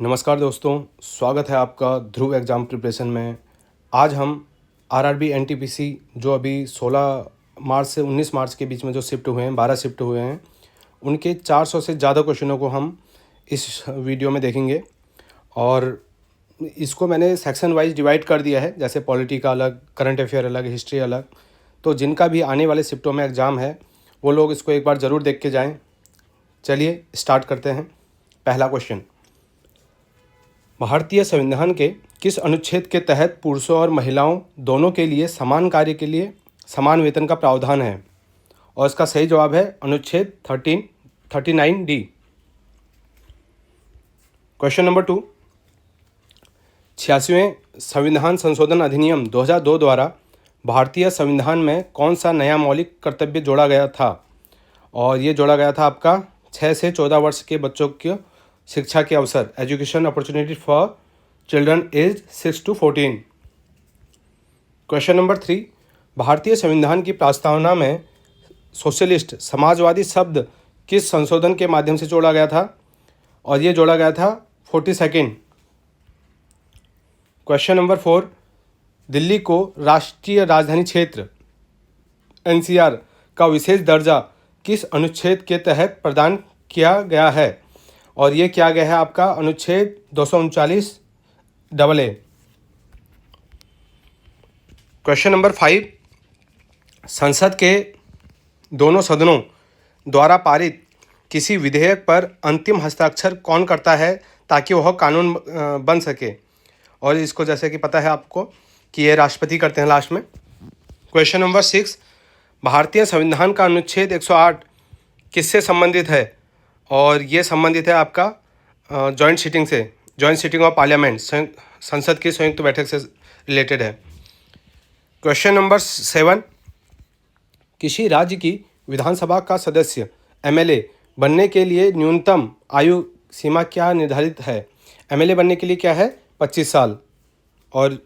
नमस्कार दोस्तों, स्वागत है आपका ध्रुव एग्ज़ाम प्रिपरेशन में। आज हम आरआरबी एनटीपीसी जो अभी 16 मार्च से 19 मार्च के बीच में जो शिफ्ट हुए हैं, 12 शिफ्ट हुए हैं, उनके 400 से ज़्यादा क्वेश्चनों को हम इस वीडियो में देखेंगे। और इसको मैंने सेक्शन वाइज डिवाइड कर दिया है, जैसे पॉलिटी का अलग, करंट अफेयर अलग, हिस्ट्री अलग। तो जिनका भी आने वाले शिफ्टों में एग्ज़ाम है वो लोग इसको एक बार ज़रूर देख के जाएँ। चलिए स्टार्ट करते हैं। पहला क्वेश्चन, भारतीय संविधान के किस अनुच्छेद के तहत पुरुषों और महिलाओं दोनों के लिए समान कार्य के लिए समान वेतन का प्रावधान है? और इसका सही जवाब है अनुच्छेद 39D। क्वेश्चन नंबर 2, 86वें संविधान संशोधन अधिनियम 2002 द्वारा भारतीय संविधान में कौन सा नया मौलिक कर्तव्य जोड़ा गया था? और ये जोड़ा गया था आपका 6 से 14 वर्ष के बच्चों के शिक्षा के अवसर, education opportunity for children age 6 to 14। Question number 3, भारतीय संविधान की प्रस्तावना में सोशलिस्ट समाजवादी शब्द किस संशोधन के माध्यम से जोड़ा गया था? और ये जोड़ा गया था 42nd। क्वेश्चन नंबर 4, दिल्ली को राष्ट्रीय राजधानी क्षेत्र NCR का विशेष दर्जा किस अनुच्छेद के तहत प्रदान किया गया है? और ये किया गया है आपका अनुच्छेद 239AA। क्वेश्चन नंबर 5, संसद के दोनों सदनों द्वारा पारित किसी विधेयक पर अंतिम हस्ताक्षर कौन करता है ताकि वह कानून बन सके? और इसको जैसे कि पता है आपको कि ये राष्ट्रपति करते हैं लास्ट में। क्वेश्चन नंबर 6, भारतीय संविधान का अनुच्छेद 108 किससे संबंधित है? और ये संबंधित है आपका जॉइंट सीटिंग ऑफ पार्लियामेंट, संसद की संयुक्त बैठक से रिलेटेड है। क्वेश्चन नंबर 7, किसी राज्य की विधानसभा का सदस्य MLA बनने के लिए न्यूनतम आयु सीमा क्या निर्धारित है? MLA बनने के लिए क्या है? 25 साल। और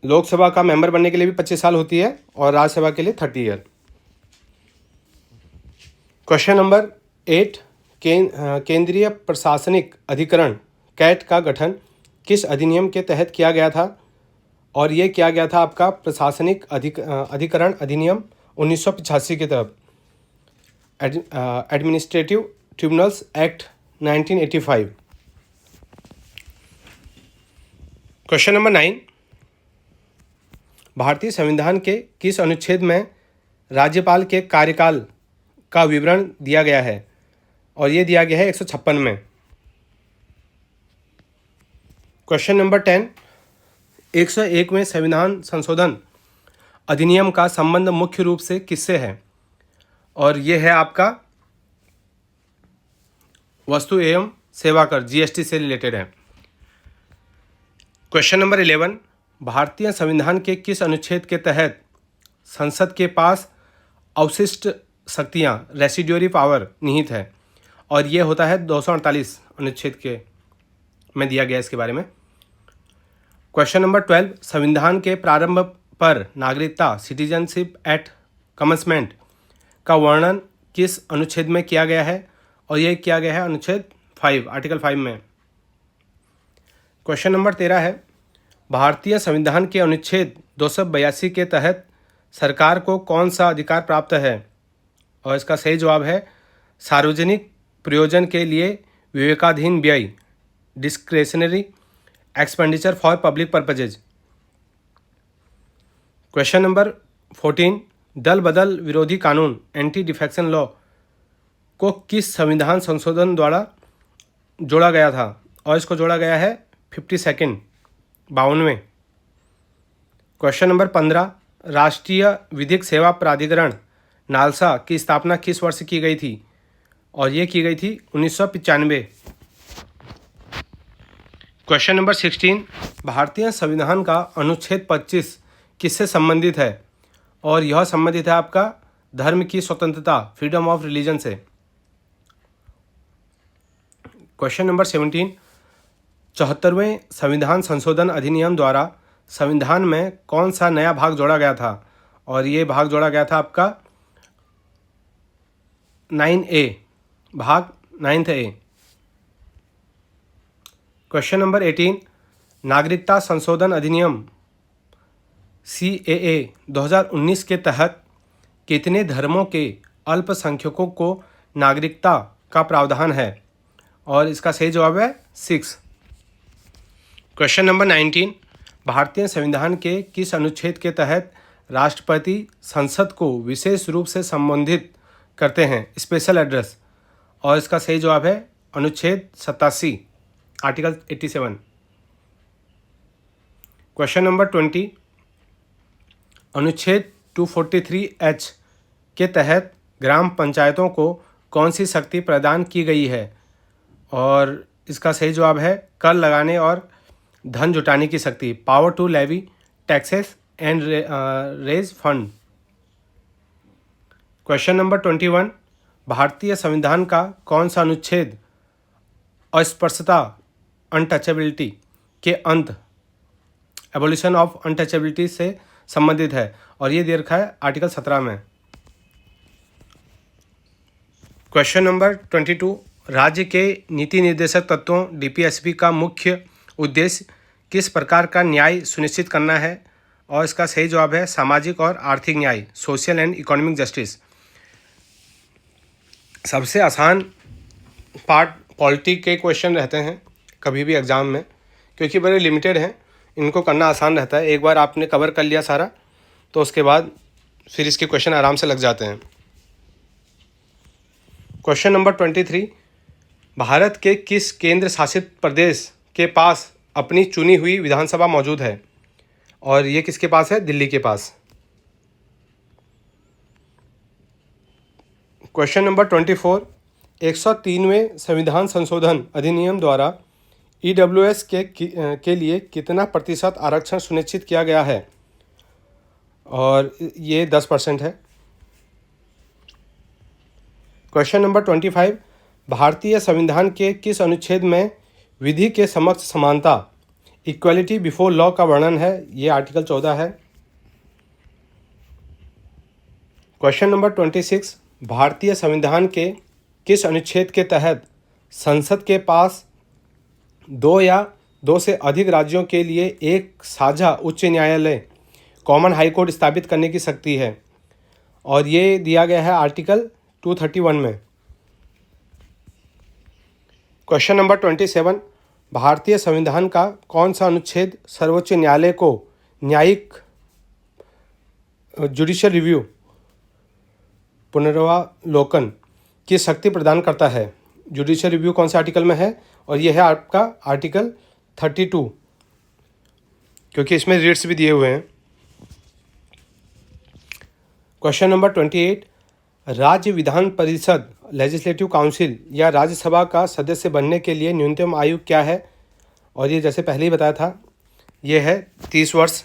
लोकसभा का मेंबर बनने के लिए भी 25 साल होती है और राज्यसभा के लिए 30 ईयर। क्वेश्चन नंबर 8, केंद्रीय प्रशासनिक अधिकरण कैट का गठन किस अधिनियम के तहत किया गया था? और ये किया गया था आपका प्रशासनिक अधिकरण अधिनियम 1985 के तहत, administrative tribunals act 1985। Question number 9, भारतीय संविधान के किस अनुच्छेद में राज्यपाल के कार्यकाल का विवरण दिया गया है? और ये दिया गया है 156 में। क्वेश्चन नंबर 10, 101वें संविधान संशोधन अधिनियम का संबंध मुख्य रूप से किससे है? और ये है आपका वस्तु एवं सेवा कर GST से रिलेटेड है। क्वेश्चन नंबर 11, भारतीय संविधान के किस अनुच्छेद के तहत संसद के पास अवशिष्ट शक्तियाँ रेसिड्यूरी पावर निहित है? और ये होता है 248 अनुच्छेद के में दिया गया इसके बारे में। क्वेश्चन नंबर 12, संविधान के प्रारंभ पर नागरिकता सिटीजनशिप एट कमेंसमेंट का वर्णन किस अनुच्छेद में किया गया है? और ये किया गया है अनुच्छेद 5 आर्टिकल 5 में। क्वेश्चन नंबर 13 है, भारतीय संविधान के अनुच्छेद 282 के तहत सरकार को कौन सा अधिकार प्राप्त है? और इसका सही जवाब है सार्वजनिक प्रयोजन के लिए विवेकाधीन व्यय, discretionary expenditure for public purposes. Question number 14, दल बदल विरोधी कानून एंटी डिफेक्शन लॉ को किस संविधान संशोधन द्वारा जोड़ा गया था? और इसको जोड़ा गया है 52nd 52वें। क्वेश्चन नंबर 15, राष्ट्रीय विधिक सेवा प्राधिकरण नालसा की स्थापना किस वर्ष की गई थी? और ये की गई थी 1995। क्वेश्चन नंबर 16, भारतीय संविधान का अनुच्छेद 25 किससे संबंधित है? और यह संबंधित है आपका धर्म की स्वतंत्रता, फ्रीडम ऑफ रिलीजन से। क्वेश्चन नंबर 17, 74वें संविधान संशोधन अधिनियम द्वारा संविधान में कौन सा नया भाग जोड़ा गया था? और ये भाग जोड़ा गया था आपका 9A भाग 9th ए। क्वेश्चन नंबर 18, नागरिकता संशोधन अधिनियम CAA 2019 के तहत कितने धर्मों के अल्पसंख्यकों को नागरिकता का प्रावधान है? और इसका सही जवाब है 6। क्वेश्चन नंबर 19, भारतीय संविधान के किस अनुच्छेद के तहत राष्ट्रपति संसद को विशेष रूप से संबोधित करते हैं, स्पेशल एड्रेस? और इसका सही जवाब है अनुच्छेद 87, आर्टिकल 87। क्वेश्चन नंबर 20, अनुच्छेद 243H के तहत ग्राम पंचायतों को कौन सी शक्ति प्रदान की गई है? और इसका सही जवाब है कर लगाने और धन जुटाने की शक्ति, power to levy taxes and raise fund. Question number 21, भारतीय संविधान का कौन सा अनुच्छेद अस्पृश्यता अनटचेबिलिटी के अंत, एबोलिशन ऑफ अनटचेबिलिटी से संबंधित है? और ये दे रखा है आर्टिकल 17 में। क्वेश्चन नंबर 22, राज्य के नीति निर्देशक तत्वों DPSP का मुख्य उद्देश्य किस प्रकार का न्याय सुनिश्चित करना है? और इसका सही जवाब है सामाजिक और आर्थिक न्याय, सोशल एंड इकोनॉमिक जस्टिस। सबसे आसान पार्ट पॉलिटी के क्वेश्चन रहते हैं कभी भी एग्ज़ाम में, क्योंकि बड़े लिमिटेड हैं, इनको करना आसान रहता है। एक बार आपने कवर कर लिया सारा तो उसके बाद फिर इसके क्वेश्चन आराम से लग जाते हैं। क्वेश्चन नंबर 23, भारत के किस केंद्र शासित प्रदेश के पास अपनी चुनी हुई विधानसभा मौजूद है? और ये किसके पास है? दिल्ली के पास। क्वेश्चन नंबर 24, 103वें संविधान संशोधन अधिनियम द्वारा EWS के लिए कितना प्रतिशत आरक्षण सुनिश्चित किया गया है? और ये 10% है। क्वेश्चन नंबर 25, भारतीय संविधान के किस अनुच्छेद में विधि के समक्ष समानता, इक्वलिटी बिफोर लॉ का वर्णन है? ये आर्टिकल 14 है। क्वेश्चन नंबर 26, भारतीय संविधान के किस अनुच्छेद के तहत संसद के पास दो या दो से अधिक राज्यों के लिए एक साझा उच्च न्यायालय, कॉमन हाई कोर्ट स्थापित करने की शक्ति है? और ये दिया गया है आर्टिकल 231 में। क्वेश्चन नंबर 27, भारतीय संविधान का कौन सा अनुच्छेद सर्वोच्च न्यायालय को न्यायिक जुडिशियल रिव्यू, पुनरावलोकन की शक्ति प्रदान करता है? जुडिशियल रिव्यू कौन से आर्टिकल में है? और ये है आपका आर्टिकल 32, क्योंकि इसमें रेट्स भी दिए हुए हैं। क्वेश्चन नंबर 28, राज्य विधान परिषद लेजिस्लेटिव काउंसिल या राज्यसभा का सदस्य बनने के लिए न्यूनतम आयु क्या है? और ये जैसे पहले ही बताया था, ये है 30 वर्ष।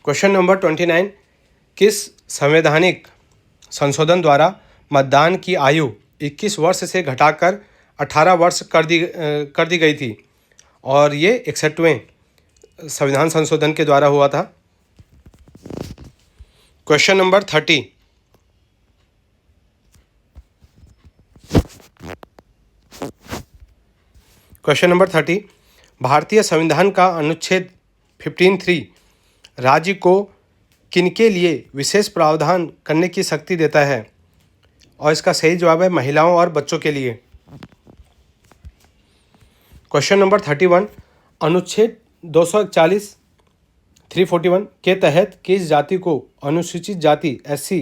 क्वेश्चन नंबर 29, किस संवैधानिक संशोधन द्वारा मतदान की आयु 21 वर्ष से घटाकर 18 वर्ष कर दी गई थी? और ये 61वें संविधान संशोधन के द्वारा हुआ था। क्वेश्चन नंबर 30, क्वेश्चन नंबर 30, भारतीय संविधान का अनुच्छेद 15(3) राज्य को किनके लिए विशेष प्रावधान करने की शक्ति देता है? और इसका सही जवाब है महिलाओं और बच्चों के लिए। क्वेश्चन नंबर 31, अनुच्छेद 241 341 के तहत किस जाति को अनुसूचित जाति SC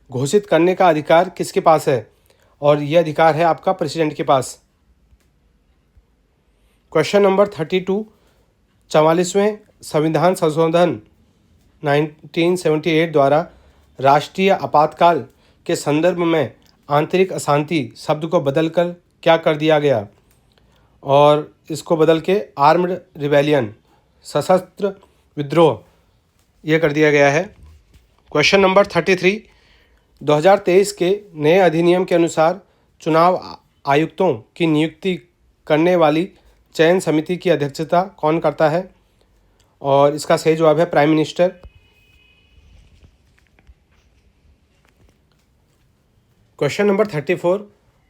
घोषित करने का अधिकार किसके पास है? और यह अधिकार है आपका प्रेसिडेंट के पास। क्वेश्चन नंबर 32, 44वें संविधान संशोधन 1978 द्वारा राष्ट्रीय आपातकाल के संदर्भ में आंतरिक अशांति शब्द को बदलकर क्या कर दिया गया? और इसको बदल के आर्म्ड रिबेलियन, सशस्त्र विद्रोह, ये कर दिया गया है। क्वेश्चन नंबर 33, 2023 के नए अधिनियम के अनुसार चुनाव आयुक्तों की नियुक्ति करने वाली चयन समिति की अध्यक्षता कौन करता है? और इसका सही जवाब है प्राइम मिनिस्टर। क्वेश्चन नंबर 34,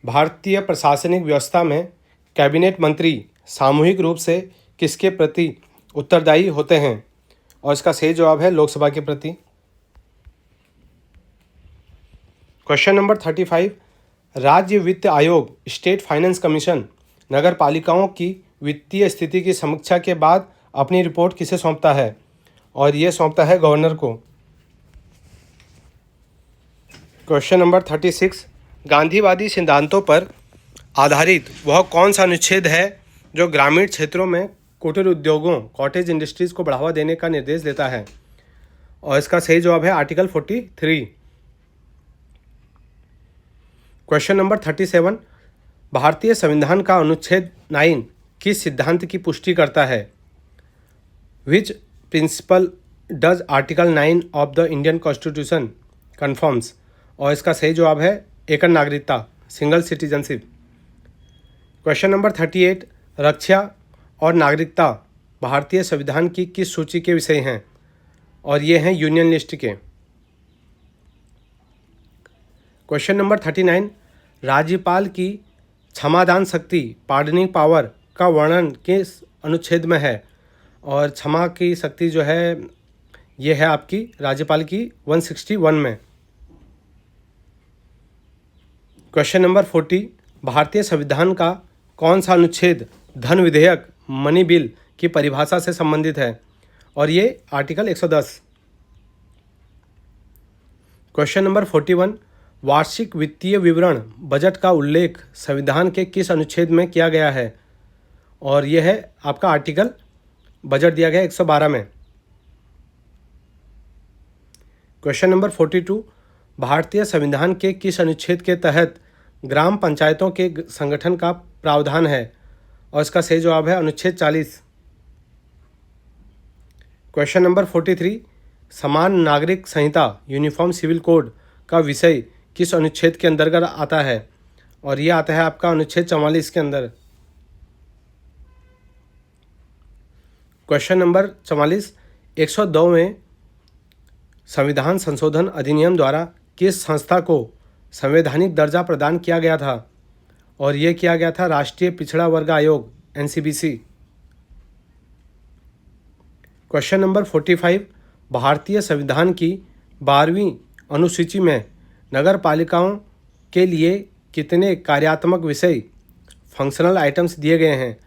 भारतीय प्रशासनिक व्यवस्था में कैबिनेट मंत्री सामूहिक रूप से किसके प्रति उत्तरदायी होते हैं? और इसका सही जवाब है लोकसभा के प्रति। क्वेश्चन नंबर 35, राज्य वित्त आयोग स्टेट फाइनेंस कमीशन नगर पालिकाओं की वित्तीय स्थिति की समीक्षा के बाद अपनी रिपोर्ट किसे सौंपता है? और ये सौंपता है गवर्नर को। क्वेश्चन नंबर 36, गांधीवादी सिद्धांतों पर आधारित वह कौन सा अनुच्छेद है जो ग्रामीण क्षेत्रों में कुटीर उद्योगों कॉटेज इंडस्ट्रीज को बढ़ावा देने का निर्देश देता है? और इसका सही जवाब है आर्टिकल 43। क्वेश्चन नंबर 37, भारतीय संविधान का अनुच्छेद 9 किस सिद्धांत की पुष्टि करता है? Which principle does article 9 of the Indian constitution confirms? और इसका सही जवाब है एकल नागरिकता, सिंगल सिटीजनशिप। क्वेश्चन नंबर 38, रक्षा और नागरिकता भारतीय संविधान की किस सूची के विषय हैं? और ये हैं यूनियन लिस्ट के। क्वेश्चन नंबर 39, राज्यपाल की क्षमादान शक्ति पार्डनिंग पावर का वर्णन किस अनुच्छेद में है? और क्षमा की शक्ति जो है ये है आपकी राज्यपाल की 161 में। क्वेश्चन नंबर 40, भारतीय संविधान का कौन सा अनुच्छेद धन विधेयक मनी बिल की परिभाषा से संबंधित है? और ये आर्टिकल 110। क्वेश्चन नंबर 41, वार्षिक वित्तीय विवरण बजट का उल्लेख संविधान के किस अनुच्छेद में किया गया है? और यह है आपका आर्टिकल बजट दिया गया 112 में। क्वेश्चन नंबर 42, भारतीय संविधान के किस अनुच्छेद के तहत ग्राम पंचायतों के संगठन का प्रावधान है? और इसका सही जवाब है अनुच्छेद 40। क्वेश्चन नंबर 43, समान नागरिक संहिता यूनिफॉर्म सिविल कोड का विषय किस अनुच्छेद के अंतर्गत आता है? और ये आता है आपका अनुच्छेद 44 के अंदर। क्वेश्चन नंबर 44, 102वें संविधान संशोधन अधिनियम द्वारा किस संस्था को संवैधानिक दर्जा प्रदान किया गया था? और ये किया गया था राष्ट्रीय पिछड़ा वर्ग आयोग NCBC। क्वेश्चन नंबर 45, भारतीय संविधान की 12वीं अनुसूची में नगर पालिकाओं के लिए कितने कार्यात्मक विषय फंक्शनल आइटम्स दिए गए हैं?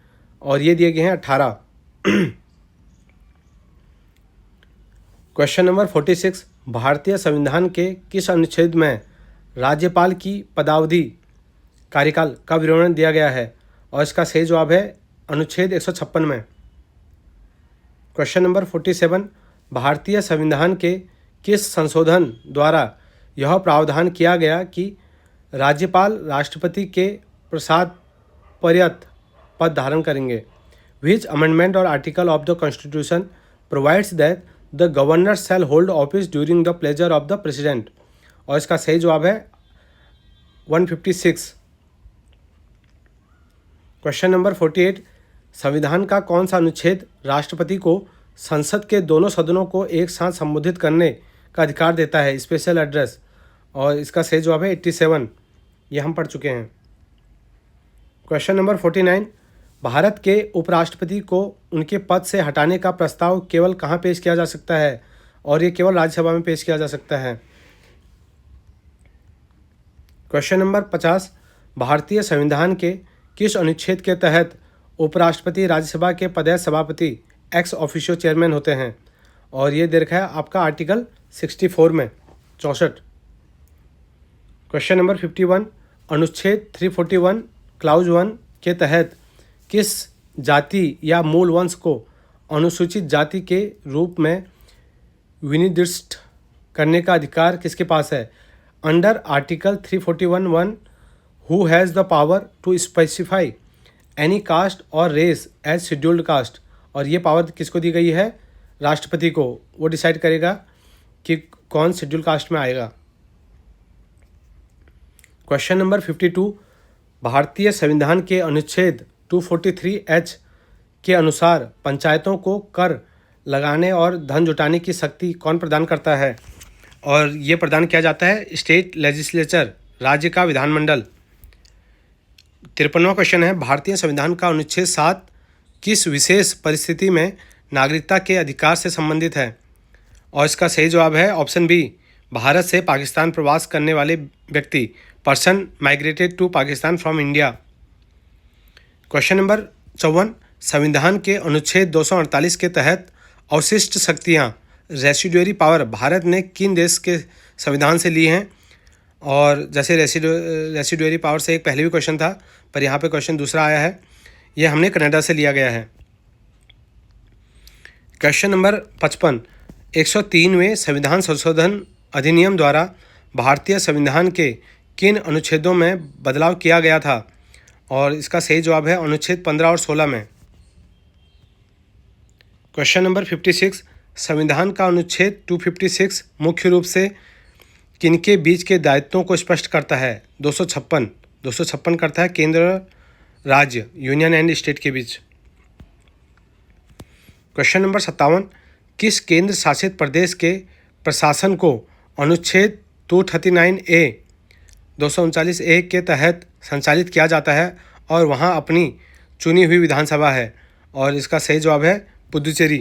और ये दिए गए हैं 18। क्वेश्चन नंबर 46, भारतीय संविधान के किस अनुच्छेद में राज्यपाल की पदावधि कार्यकाल का विवरण दिया गया है? और इसका सही जवाब है अनुच्छेद 156 में। क्वेश्चन नंबर 47, भारतीय संविधान के किस संशोधन द्वारा यह प्रावधान किया गया कि राज्यपाल राष्ट्रपति के प्रसाद पर्यंत पद धारण करेंगे? विच अमेंडमेंट और article of the constitution provides that the governor shall hold office during the pleasure of the president? और इसका सही जवाब है 156। क्वेश्चन नंबर 48, संविधान का कौन सा अनुच्छेद राष्ट्रपति को संसद के दोनों सदनों को एक साथ संबोधित करने का अधिकार देता है, स्पेशल एड्रेस? और इसका सही जवाब है 87। ये हम पढ़ चुके हैं। क्वेश्चन नंबर 49, भारत के उपराष्ट्रपति को उनके पद से हटाने का प्रस्ताव केवल कहाँ पेश किया जा सकता है? और ये केवल राज्यसभा में पेश किया जा सकता है। क्वेश्चन नंबर 50, भारतीय संविधान के किस अनुच्छेद के तहत उपराष्ट्रपति राज्यसभा के पदेय सभापति एक्स ऑफिशियो चेयरमैन होते हैं? और ये दे रखा है आपका आर्टिकल 64 में 64। क्वेश्चन नंबर 51, अनुच्छेद 341 क्लाउज 1 के तहत किस जाति या मूल वंश को अनुसूचित जाति के रूप में विनिर्दिष्ट करने का अधिकार किसके पास है? Under article 341(1) who has the power to specify any caste or race as scheduled caste? और ये पावर किसको दी गई है? राष्ट्रपति को। वो डिसाइड करेगा कि कौन शेड्यूल कास्ट में आएगा। क्वेश्चन नंबर 52, भारतीय संविधान के अनुच्छेद 243(h) के अनुसार पंचायतों को कर लगाने और धन जुटाने की शक्ति कौन प्रदान करता है? और ये प्रदान किया जाता है स्टेट लेजिस्लेचर राज्य का विधानमंडल। 53वां क्वेश्चन है, भारतीय संविधान का अनुच्छेद 7 किस विशेष परिस्थिति में नागरिकता के अधिकार से संबंधित है? और इसका सही जवाब है ऑप्शन बी, भारत से पाकिस्तान प्रवास करने वाले व्यक्ति, person migrated to Pakistan from India. Question number 54, संविधान के अनुच्छेद 248 के तहत अवशिष्ट शक्तियाँ, रेसिडुअरी पावर, भारत ने किन देश के संविधान से ली हैं? और जैसे रेसिडुअरी पावर से एक पहले भी क्वेश्चन था, पर यहाँ पे क्वेश्चन दूसरा आया है, ये हमने कनाडा से लिया गया है। क्वेश्चन नंबर 55, 103वें संविधान संशोधन अधिनियम द्वारा भारतीय संविधान के किन अनुच्छेदों में बदलाव किया गया था? और इसका सही जवाब है अनुच्छेद 15 और 16 में। क्वेश्चन नंबर 56, संविधान का अनुच्छेद 256 मुख्य रूप से किनके बीच के दायित्वों को स्पष्ट करता है? 256 करता है केंद्र राज्य, यूनियन एंड स्टेट के बीच। क्वेश्चन नंबर 57, किस केंद्र शासित प्रदेश के प्रशासन को अनुच्छेद 239A के तहत संचालित किया जाता है और वहां अपनी चुनी हुई विधानसभा है? और इसका सही जवाब है पुदुचेरी।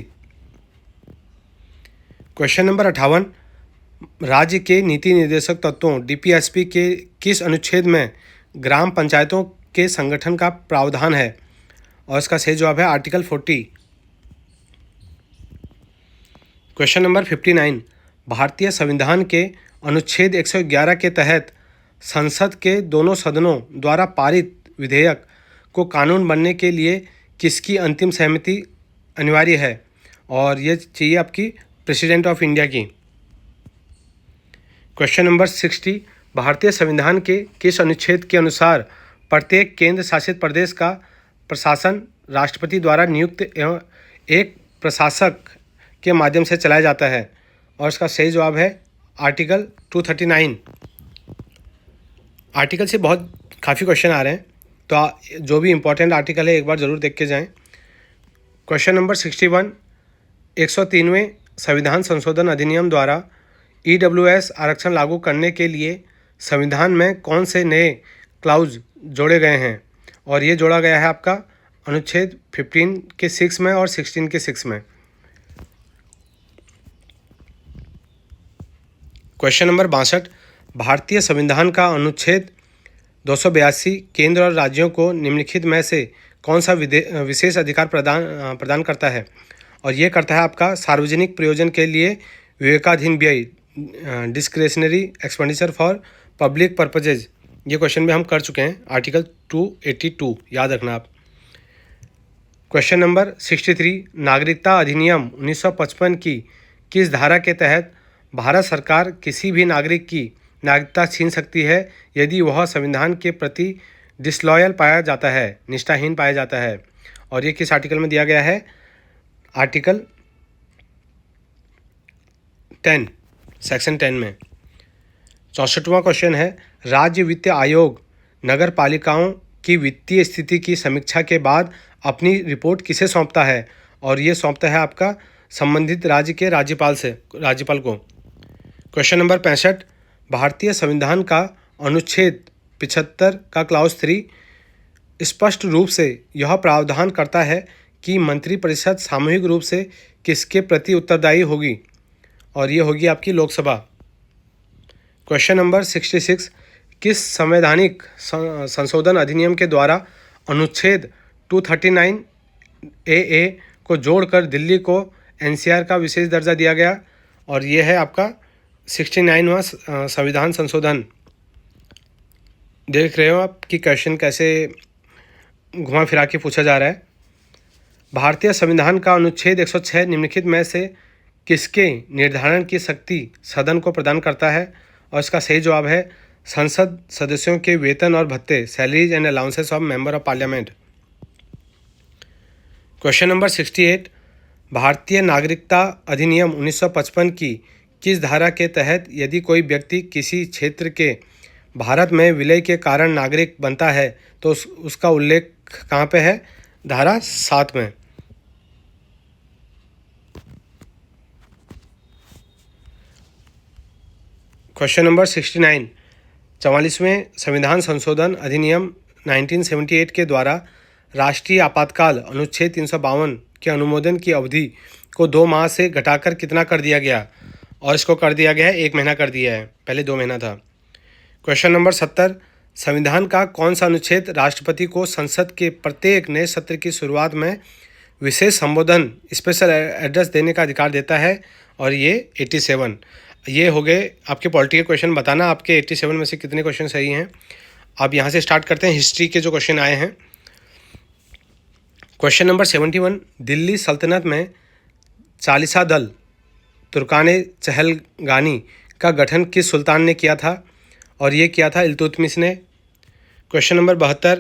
क्वेश्चन नंबर 58, राज्य के नीति निर्देशक तत्वों DPSP के किस अनुच्छेद में ग्राम पंचायतों के संगठन का प्रावधान है? और इसका सही जवाब है आर्टिकल 40। क्वेश्चन नंबर 59, भारतीय संविधान के अनुच्छेद 111 के तहत संसद के दोनों सदनों द्वारा पारित विधेयक को कानून बनने के लिए किसकी अंतिम सहमति अनिवार्य है? और ये चाहिए आपकी प्रेसिडेंट ऑफ इंडिया की। क्वेश्चन नंबर 60, भारतीय संविधान के किस अनुच्छेद के अनुसार प्रत्येक केंद्र शासित प्रदेश का प्रशासन राष्ट्रपति द्वारा नियुक्त एवं एक प्रशासक के माध्यम से चलाया जाता है? और इसका सही जवाब है आर्टिकल 239। आर्टिकल से काफ़ी क्वेश्चन आ रहे हैं, तो जो भी इम्पोर्टेंट आर्टिकल है एक बार ज़रूर देख के जाएं। क्वेश्चन नंबर 61, 103वें संविधान संशोधन अधिनियम द्वारा EWS आरक्षण लागू करने के लिए संविधान में कौन से नए क्लाउज जोड़े गए हैं? और ये जोड़ा गया है आपका अनुच्छेद 15 के 6 में और 16 के 6 में। क्वेश्चन नंबर 62, भारतीय संविधान का अनुच्छेद 282 केंद्र और राज्यों को निम्नलिखित में से कौन सा विशेष अधिकार प्रदान करता है? और ये करता है आपका सार्वजनिक प्रयोजन के लिए विवेकाधीन व्यय, discretionary expenditure for public purposes. ये क्वेश्चन भी हम कर चुके हैं, आर्टिकल 282 याद रखना आप। क्वेश्चन नंबर 63, नागरिकता अधिनियम 1955 की किस धारा के तहत भारत सरकार किसी भी नागरिक की नागरिकता छीन सकती है यदि वह संविधान के प्रति डिसलॉयल पाया जाता है, निष्ठाहीन पाया जाता है? और ये किस आर्टिकल में दिया गया है? आर्टिकल 10 सेक्शन 10 में। 64वां क्वेश्चन है, राज्य वित्त आयोग नगर पालिकाओं की वित्तीय स्थिति की समीक्षा के बाद अपनी रिपोर्ट किसे सौंपता है? और ये सौंपता है आपका संबंधित राज्य के राज्यपाल को। क्वेश्चन नंबर 65, भारतीय संविधान का अनुच्छेद 75 का क्लाउज 3 स्पष्ट रूप से यह प्रावधान करता है कि मंत्रिपरिषद सामूहिक रूप से किसके प्रति उत्तरदायी होगी? और ये होगी आपकी लोकसभा। क्वेश्चन नंबर 66, किस संवैधानिक संशोधन अधिनियम के द्वारा अनुच्छेद 239AA को जोड़कर दिल्ली को NCR का विशेष दर्जा दिया गया? और ये है आपका 69वां संविधान संशोधन। देख रहे हो आप कि क्वेश्चन कैसे घुमा फिरा के पूछा जा रहा है। भारतीय संविधान का अनुच्छेद 106 निम्नलिखित में से किसके निर्धारण की शक्ति सदन को प्रदान करता है? और इसका सही जवाब है संसद सदस्यों के वेतन और भत्ते, salaries and allowances of member of parliament. Question number 68, भारतीय नागरिकता अधिनियम 1955 की किस धारा के तहत यदि कोई व्यक्ति किसी क्षेत्र के भारत में विलय के कारण नागरिक बनता है तो उसका उल्लेख कहाँ पे है? धारा 7 में। क्वेश्चन नंबर 69, 44वें संविधान संशोधन अधिनियम 1978 के द्वारा राष्ट्रीय आपातकाल अनुच्छेद 352 के अनुमोदन की अवधि को 2 माह से घटाकर कितना कर दिया गया? और इसको कर दिया गया है 1 महीना कर दिया है, पहले 2 महीना था। क्वेश्चन नंबर 70, संविधान का कौन सा अनुच्छेद राष्ट्रपति को संसद के प्रत्येक नए सत्र की शुरुआत में विशेष संबोधन स्पेशल एड्रेस देने का अधिकार देता है? और ये 87। ये हो गए आपके पॉलिटी के क्वेश्चन। बताना आपके 87 में से कितने क्वेश्चन सही हैं। अब यहाँ से स्टार्ट करते हैं हिस्ट्री के जो क्वेश्चन आए हैं। क्वेश्चन नंबर 71, दिल्ली सल्तनत में चालीसा दल तुर्कान चहलगानी का गठन किस सुल्तान ने किया था? और ये किया था इल्तुतमिश ने। क्वेश्चन नंबर 72,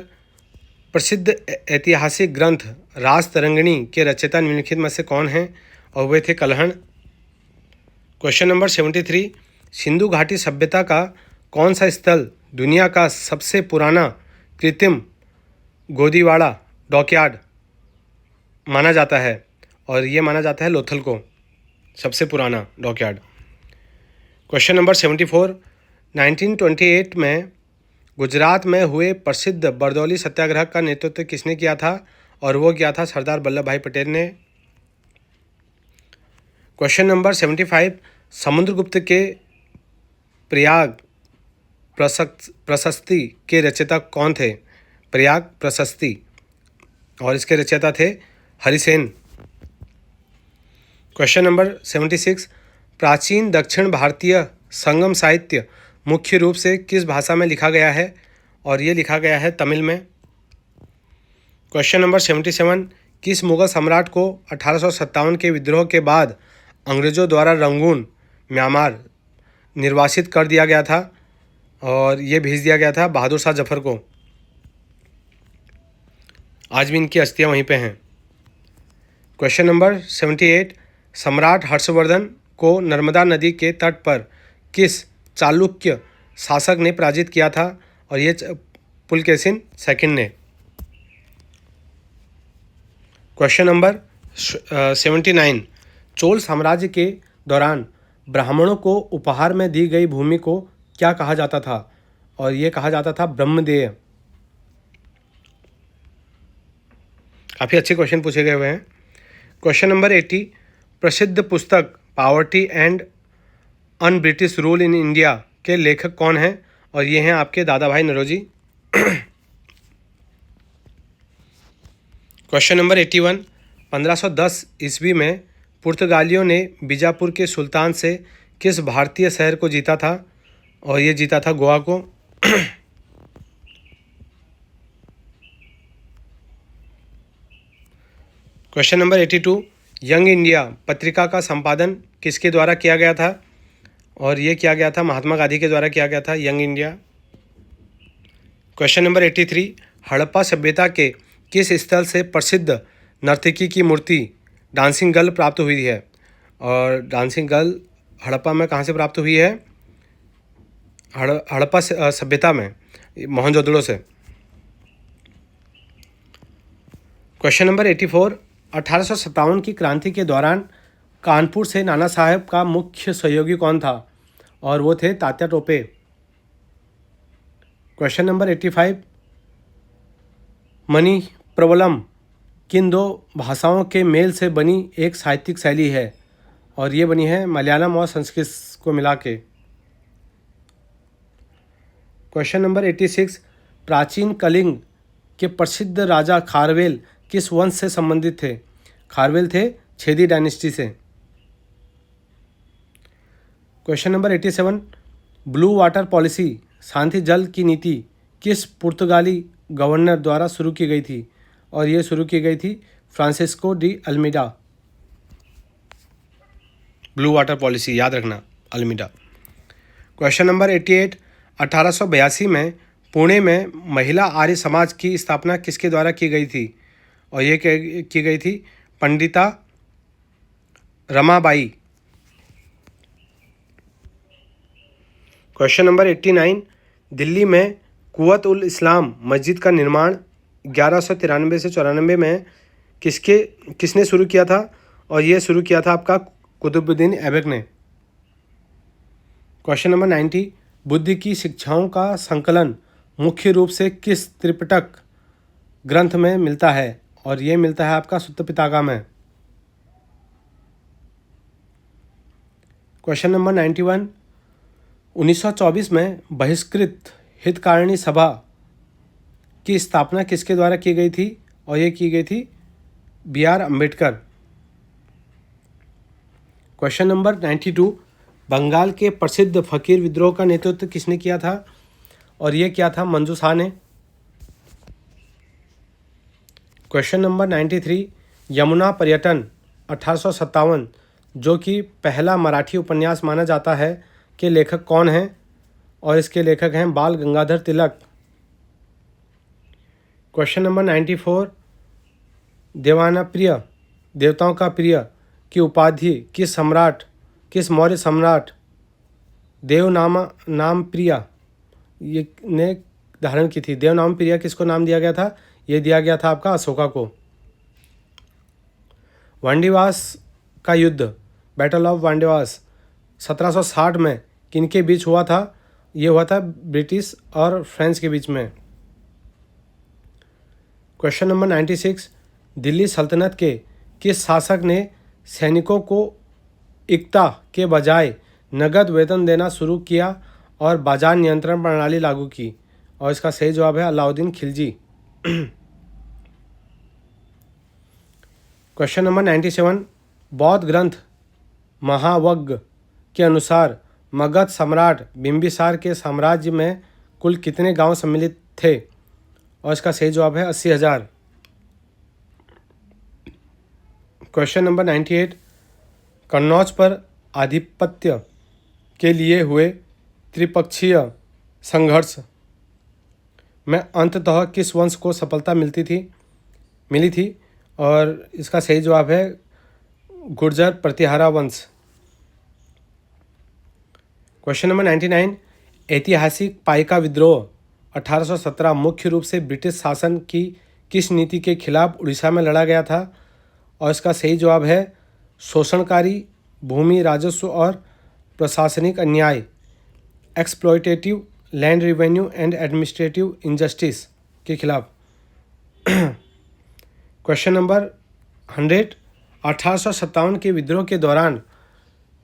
प्रसिद्ध ऐतिहासिक ग्रंथ राज तरंगिणी के रचयिता निम्नलिखित में से कौन हैं? और वे थे कल्हण। क्वेश्चन नंबर 73, सिंधु घाटी सभ्यता का कौन सा स्थल दुनिया का सबसे पुराना कृत्रिम गोदीवाड़ा डॉकयार्ड माना जाता है? और ये माना जाता है लोथल को सबसे पुराना डॉकयार्ड। क्वेश्चन नंबर 74, 1928 में गुजरात में हुए प्रसिद्ध बरदौली सत्याग्रह का नेतृत्व किसने किया था? और वो किया था सरदार वल्लभ भाई पटेल ने। क्वेश्चन नंबर 75, समुद्रगुप्त के प्रयाग प्रशस्ति के रचयिता कौन थे? प्रयाग प्रशस्ति, और इसके रचयिता थे हरिसेन। क्वेश्चन नंबर 76, प्राचीन दक्षिण भारतीय संगम साहित्य मुख्य रूप से किस भाषा में लिखा गया है? और ये लिखा गया है तमिल में। क्वेश्चन नंबर 77, किस मुगल सम्राट को 1857 के विद्रोह के बाद अंग्रेज़ों द्वारा रंगून म्यांमार निर्वासित कर दिया गया था? और ये भेज दिया गया था बहादुर शाह जफर को। आज भी इनकी अस्थियां वहीं पे हैं। क्वेश्चन नंबर 78, सम्राट हर्षवर्धन को नर्मदा नदी के तट पर किस चालुक्य शासक ने पराजित किया था? और ये पुलकेशिन सेकंड ने। क्वेश्चन नंबर 79, चोल साम्राज्य के दौरान ब्राह्मणों को उपहार में दी गई भूमि को क्या कहा जाता था? और ये कहा जाता था ब्रह्मदेय। काफ़ी अच्छे क्वेश्चन पूछे गए हुए हैं। क्वेश्चन नंबर 80, प्रसिद्ध पुस्तक poverty and un British rule in India के लेखक कौन हैं? और ये हैं आपके दादा भाई नौरोजी। क्वेश्चन नंबर 81, 1510 ईस्वी में पुर्तगालियों ने बीजापुर के सुल्तान से किस भारतीय शहर को जीता था? और ये जीता था गोवा को। क्वेश्चन नंबर 82, यंग इंडिया पत्रिका का संपादन किसके द्वारा किया गया था? और ये किया गया था महात्मा गांधी के द्वारा किया गया था young India. Question number 83, Harappa सभ्यता के किस स्थल से प्रसिद्ध नर्तकी की मूर्ति डांसिंग गर्ल प्राप्त हुई है? और डांसिंग गर्ल हड़प्पा में कहाँ से प्राप्त हुई है? हड़प्पा सभ्यता में, मोहनजोदड़ो से। क्वेश्चन नंबर 84, 1857 की क्रांति के दौरान कानपुर से नाना साहब का मुख्य सहयोगी कौन था? और वो थे तात्या टोपे। क्वेश्चन नंबर 85, मणि प्रवलम किन दो भाषाओं के मेल से बनी एक साहित्यिक शैली है? और ये बनी है मलयालम और संस्कृत को मिला के। क्वेश्चन नंबर 86, प्राचीन कलिंग के प्रसिद्ध राजा खारवेल किस वंश से संबंधित थे? खारवेल थे छेदी डायनेस्टी से। Question number 87, blue water policy शांति जल की नीति किस पुर्तगाली गवर्नर द्वारा शुरू की गई थी? और ये शुरू की गई थी Francisco de Almeida. Blue water policy याद रखना, अल्मीडा। क्वेश्चन नंबर 88, 1882 में पुणे में महिला आर्य समाज की स्थापना किसके द्वारा की गई थी? और ये की गई थी पंडिता रमाबाई। क्वेश्चन नंबर 89, दिल्ली में कुव्वत उल इस्लाम मस्जिद का निर्माण 1193 से 94 में किसने शुरू किया था? और ये शुरू किया था आपका कुतुबुद्दीन ऐबक ने। क्वेश्चन नंबर 90, बुद्ध की शिक्षाओं का संकलन मुख्य रूप से किस त्रिपिटक ग्रंथ में मिलता है? और ये मिलता है आपका सुत्त पिताका में। क्वेश्चन नंबर 91, 1924 में बहिष्कृत हितकारिणी सभा की स्थापना किसके द्वारा की गई थी? और ये की गई थी B.R. Ambedkar. Question number 92, Bengal के प्रसिद्ध फकीर विद्रोह का नेतृत्व किसने किया था? और ये क्या था? मंजू शाह ने। क्वेश्चन नंबर 93, यमुना पर्यटन 1857 जो कि पहला मराठी उपन्यास माना जाता है के लेखक कौन हैं? और इसके लेखक हैं बाल गंगाधर तिलक। क्वेश्चन नंबर 94, देवाना प्रिय, देवताओं का प्रिय की उपाधि किस मौर्य सम्राट नाम प्रिया ये ने धारण की थी? नाम प्रिया किसको नाम दिया गया था? ये दिया गया था आपका अशोका को। वांडीवास का युद्ध, बैटल ऑफ वांडीवास 1760 में किनके बीच हुआ था? ये हुआ था ब्रिटिश और फ्रेंच के बीच में। क्वेश्चन नंबर 96, दिल्ली सल्तनत के किस शासक ने सैनिकों को इक्ता के बजाय नगद वेतन देना शुरू किया और बाजार नियंत्रण प्रणाली लागू की? और इसका सही जवाब है अलाउद्दीन खिलजी। क्वेश्चन नंबर 97, बौद्ध ग्रंथ महावग्ग के अनुसार मगध सम्राट बिंबिसार के साम्राज्य में कुल कितने गांव सम्मिलित थे? और इसका सही जवाब है 80,000। क्वेश्चन नंबर 98, कन्नौज पर आधिपत्य के लिए हुए त्रिपक्षीय संघर्ष में अंततः किस वंश को सफलता मिली थी? और इसका सही जवाब है गुर्जर प्रतिहारा वंश। क्वेश्चन नंबर 99, ऐतिहासिक पाइका विद्रोह 1817 मुख्य रूप से ब्रिटिश शासन की किस नीति के खिलाफ उड़ीसा में लड़ा गया था? और इसका सही जवाब है शोषणकारी भूमि राजस्व और प्रशासनिक अन्याय, exploitative land revenue and administrative injustice के खिलाफ। क्वेश्चन नंबर 100, 1857 के विद्रोह के दौरान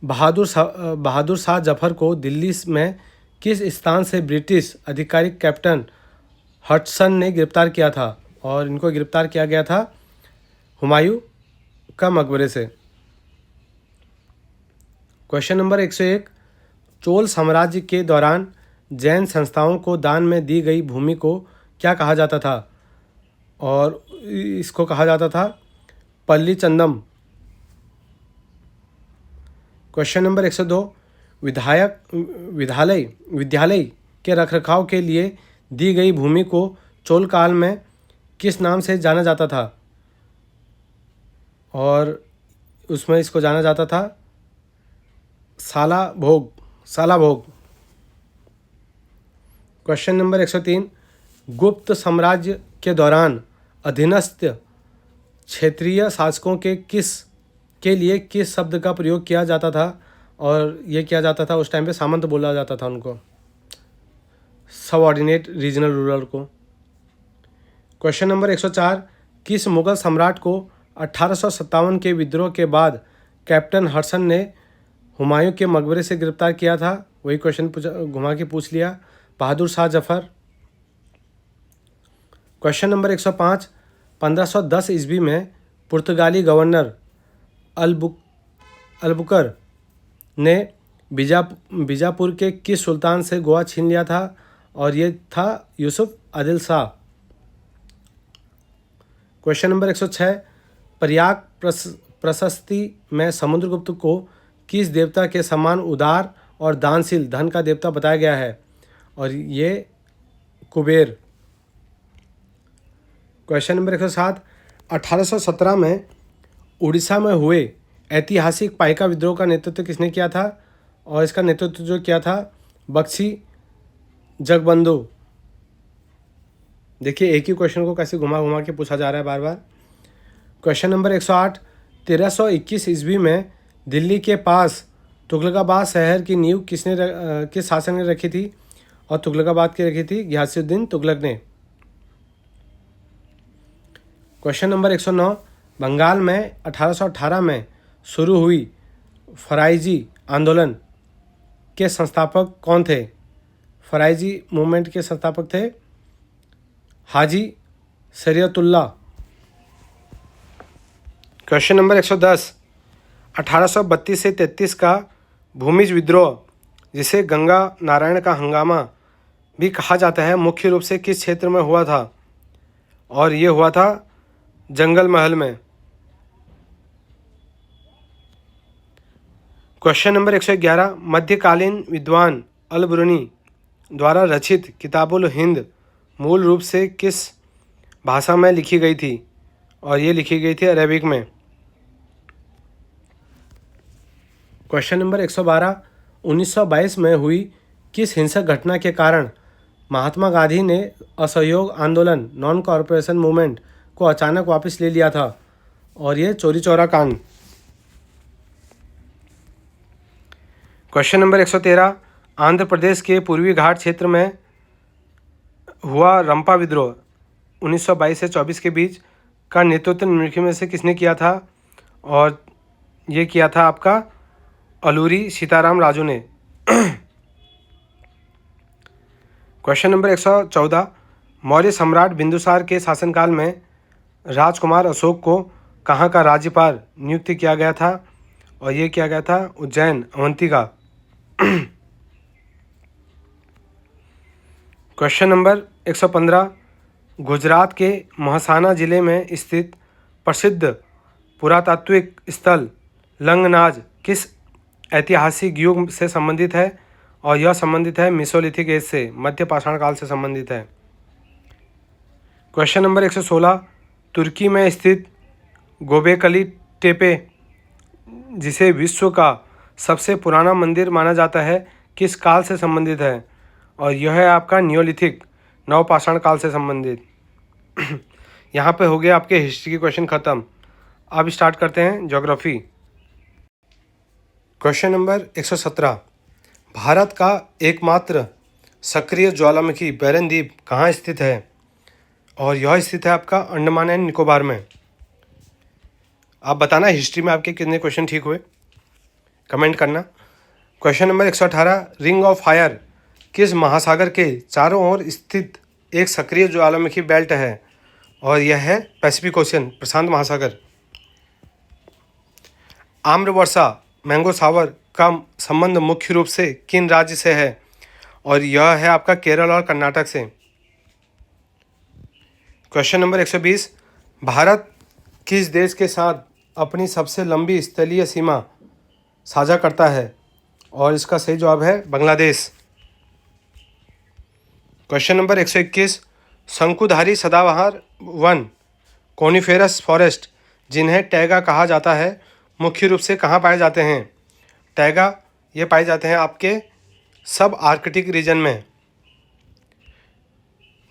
बहादुर शाह जफर को दिल्ली में किस स्थान से ब्रिटिश अधिकारी कैप्टन हडसन ने गिरफ्तार किया था? और इनको गिरफ्तार किया गया था हुमायूं का मकबरे से। क्वेश्चन नंबर 101, चोल साम्राज्य के दौरान जैन संस्थाओं को दान में दी गई भूमि को क्या कहा जाता था? और इसको कहा जाता था पल्ली चंदम। क्वेश्चन नंबर 102, विद्यालय के रखरखाव के लिए दी गई भूमि को चोल काल में किस नाम से जाना जाता था? और उसमें इसको जाना जाता था साला भोग। क्वेश्चन नंबर 103, गुप्त साम्राज्य के दौरान अधीनस्थ क्षेत्रीय शासकों के लिए किस शब्द का प्रयोग किया जाता था? और ये किया जाता था उस टाइम पे सामंत बोला जाता था उनको, सबऑर्डिनेट रीजनल रूलर को। क्वेश्चन नंबर 104, किस मुगल सम्राट को 1857 के विद्रोह के बाद कैप्टन हडसन ने हुमायूं के मकबरे से गिरफ्तार किया था? वही क्वेश्चन घुमा के पूछ लिया, बहादुर शाह जफर। क्वेश्चन नंबर 105, 1510 ईस्वी में पुर्तगाली गवर्नर अलबुकर ने बीजापुर के किस सुल्तान से गोवा छीन लिया था? और ये था यूसुफ आदिल शाह। क्वेश्चन नंबर 106, प्रयाग प्रशस्ति में समुद्रगुप्त को किस देवता के समान उदार और दानशील धन का देवता बताया गया है? और ये कुबेर। क्वेश्चन नंबर 107, 1817 में उड़ीसा में हुए ऐतिहासिक पाइका विद्रोह का नेतृत्व किसने किया था? और इसका नेतृत्व जो किया था बख्शी जगबंधु। देखिए एक ही क्वेश्चन को कैसे घुमा घुमा के पूछा जा रहा है बार बार। क्वेश्चन नंबर 108, 1321 ईस्वी में दिल्ली के पास तुगलकाबाद शहर की नींव किस शासक ने रखी थी? और तुगलकाबाद की रखी थी घियासुद्दीन तुगलक ने। क्वेश्चन नंबर 109, बंगाल में 1818 में शुरू हुई फराइजी आंदोलन के संस्थापक कौन थे? फराइजी मूवमेंट के संस्थापक थे हाजी शरीयतुल्लाह। क्वेश्चन नंबर 110, 1832 से 33 का भूमिज विद्रोह, जिसे गंगा नारायण का हंगामा भी कहा जाता है, मुख्य रूप से किस क्षेत्र में हुआ था? और ये हुआ था जंगल महल में। क्वेश्चन नंबर 111, मध्यकालीन विद्वान अल ब्रूनी द्वारा रचित किताबुल हिंद मूल रूप से किस भाषा में लिखी गई थी? और ये लिखी गई थी अरेबिक में। क्वेश्चन नंबर 112, 1922 में हुई किस हिंसक घटना के कारण महात्मा गांधी ने असहयोग आंदोलन नॉन कॉरपोरेशन मूवमेंट को अचानक वापस ले लिया था? और ये चौरी चौरा कांड। क्वेश्चन नंबर 113, आंध्र प्रदेश के पूर्वी घाट क्षेत्र में हुआ रंपा विद्रोह 1922 से 24 के बीच का नेतृत्व निम्नलिखित में से किसने किया था? और ये किया था आपका अलूरी सीताराम राजू ने। क्वेश्चन नंबर 114, मौर्य सम्राट बिंदुसार के शासनकाल में राजकुमार अशोक को कहाँ का राज्यपाल नियुक्त किया गया था? और ये किया गया था उज्जैन अवंती का। क्वेश्चन नंबर 115, गुजरात के महसाना जिले में स्थित प्रसिद्ध पुरातात्विक स्थल लंगनाज किस ऐतिहासिक युग से संबंधित है? और यह संबंधित है मेसोलिथिक एज से, मध्य पाषाण काल से संबंधित है। क्वेश्चन नंबर 116, तुर्की में स्थित गोबेकली टेपे, जिसे विश्व का सबसे पुराना मंदिर माना जाता है, किस काल से संबंधित है? और यह है आपका नियोलिथिक नवपाषाण काल से संबंधित। यहाँ पे हो गया आपके हिस्ट्री के क्वेश्चन खत्म। अब स्टार्ट करते हैं ज्योग्राफी। क्वेश्चन नंबर 117, भारत का एकमात्र सक्रिय ज्वालामुखी बैरन द्वीप कहाँ स्थित है? और यह स्थित है आपका अंडमान एंड निकोबार में। आप बताना हिस्ट्री में आपके कितने क्वेश्चन ठीक हुए, कमेंट करना। Question number 118, ring of fire किस महासागर के चारों ओर स्थित एक सक्रिय ज्वालामुखी बेल्ट है? और यह है पैसिफिक ओशियन, प्रशांत महासागर। आम्र वर्षा मैंगो सावर का संबंध मुख्य रूप से किन राज्य से है? और यह है आपका केरल और कर्नाटक से। क्वेश्चन नंबर 120, भारत किस देश के साथ अपनी सबसे लंबी स्थलीय सीमा साझा करता है? और इसका सही जवाब है बांग्लादेश। क्वेश्चन नंबर 121, शंकुधारी सदाबहार वन कोनिफेरस फॉरेस्ट जिन्हें टैगा कहा जाता है, मुख्य रूप से कहाँ पाए जाते हैं? टैगा ये पाए जाते हैं आपके सब आर्कटिक रीजन में।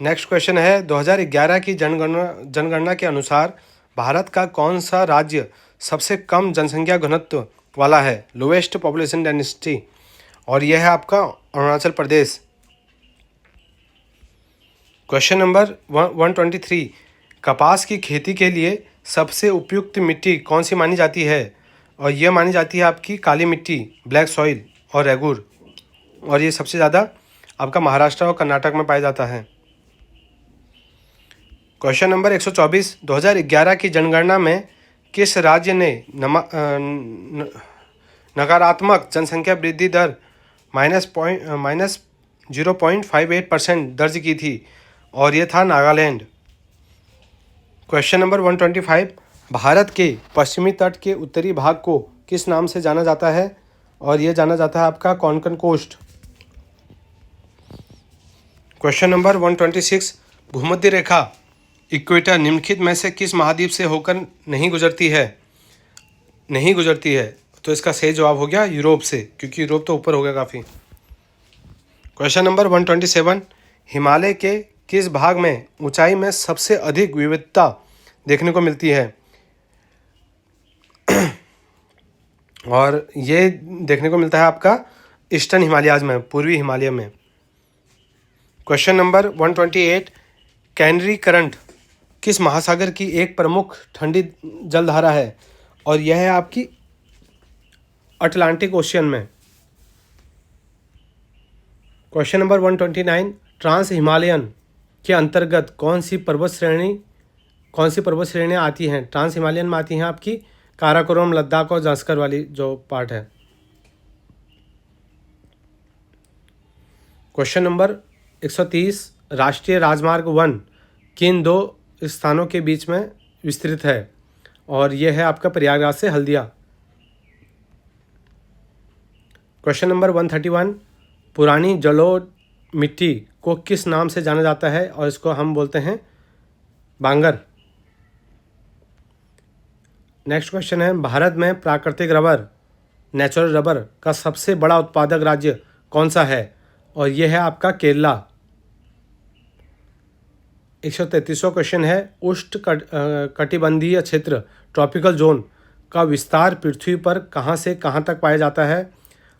नेक्स्ट क्वेश्चन है, 2011 की जनगणना के अनुसार भारत का कौन सा राज्य सबसे कम जनसंख्या घनत्व वाला है, लोएस्ट पॉपुलेशन डेंसिटी? और यह है आपका अरुणाचल प्रदेश। क्वेश्चन नंबर 123, कपास की खेती के लिए सबसे उपयुक्त मिट्टी कौन सी मानी जाती है? और यह मानी जाती है आपकी काली मिट्टी, ब्लैक सॉइल और रेगुर। और ये सबसे ज़्यादा आपका महाराष्ट्र और कर्नाटक में पाया जाता है। क्वेश्चन नंबर 124, 2011 की जनगणना में किस राज्य ने नकारात्मक जनसंख्या वृद्धि दर -0.58% दर्ज की थी? और ये था नागालैंड। क्वेश्चन नंबर 125, भारत के पश्चिमी तट के उत्तरी भाग को किस नाम से जाना जाता है? और ये जाना जाता है आपका कोंकण कोस्ट। क्वेश्चन नंबर 126, भूमध्य रेखा इक्वेटर निम्नलिखित में से किस महाद्वीप से होकर नहीं गुजरती है? तो इसका सही जवाब हो गया यूरोप से, क्योंकि यूरोप तो ऊपर हो गया काफ़ी। क्वेश्चन नंबर 127, हिमालय के किस भाग में ऊंचाई में सबसे अधिक विविधता देखने को मिलती है? और ये देखने को मिलता है आपका ईस्टर्न हिमालयाज में, पूर्वी हिमालय में। क्वेश्चन नंबर 128, कैनरी करंट किस महासागर की एक प्रमुख ठंडी जलधारा है? और यह है आपकी अटलांटिक ओशियन में। क्वेश्चन नंबर 129, ट्रांस हिमालयन के अंतर्गत कौन सी पर्वत श्रेणियाँ आती हैं? ट्रांस हिमालयन में आती हैं आपकी काराकोरम, लद्दाख और जास्कर वाली जो पार्ट है। क्वेश्चन नंबर 130, राष्ट्रीय राजमार्ग 1 किन दो स्थानों के बीच में विस्तृत है? और यह है आपका प्रयागराज से हल्दिया। क्वेश्चन नंबर 131, पुरानी जलोढ़ मिट्टी को किस नाम से जाना जाता है? और इसको हम बोलते हैं बांगर। नेक्स्ट क्वेश्चन है, भारत में प्राकृतिक रबर, नेचुरल रबर का सबसे बड़ा उत्पादक राज्य कौन सा है? और यह है आपका केरला। 133वां क्वेश्चन है, उष्ण कटिबंधीय क्षेत्र ट्रॉपिकल जोन का विस्तार पृथ्वी पर कहाँ से कहाँ तक पाया जाता है?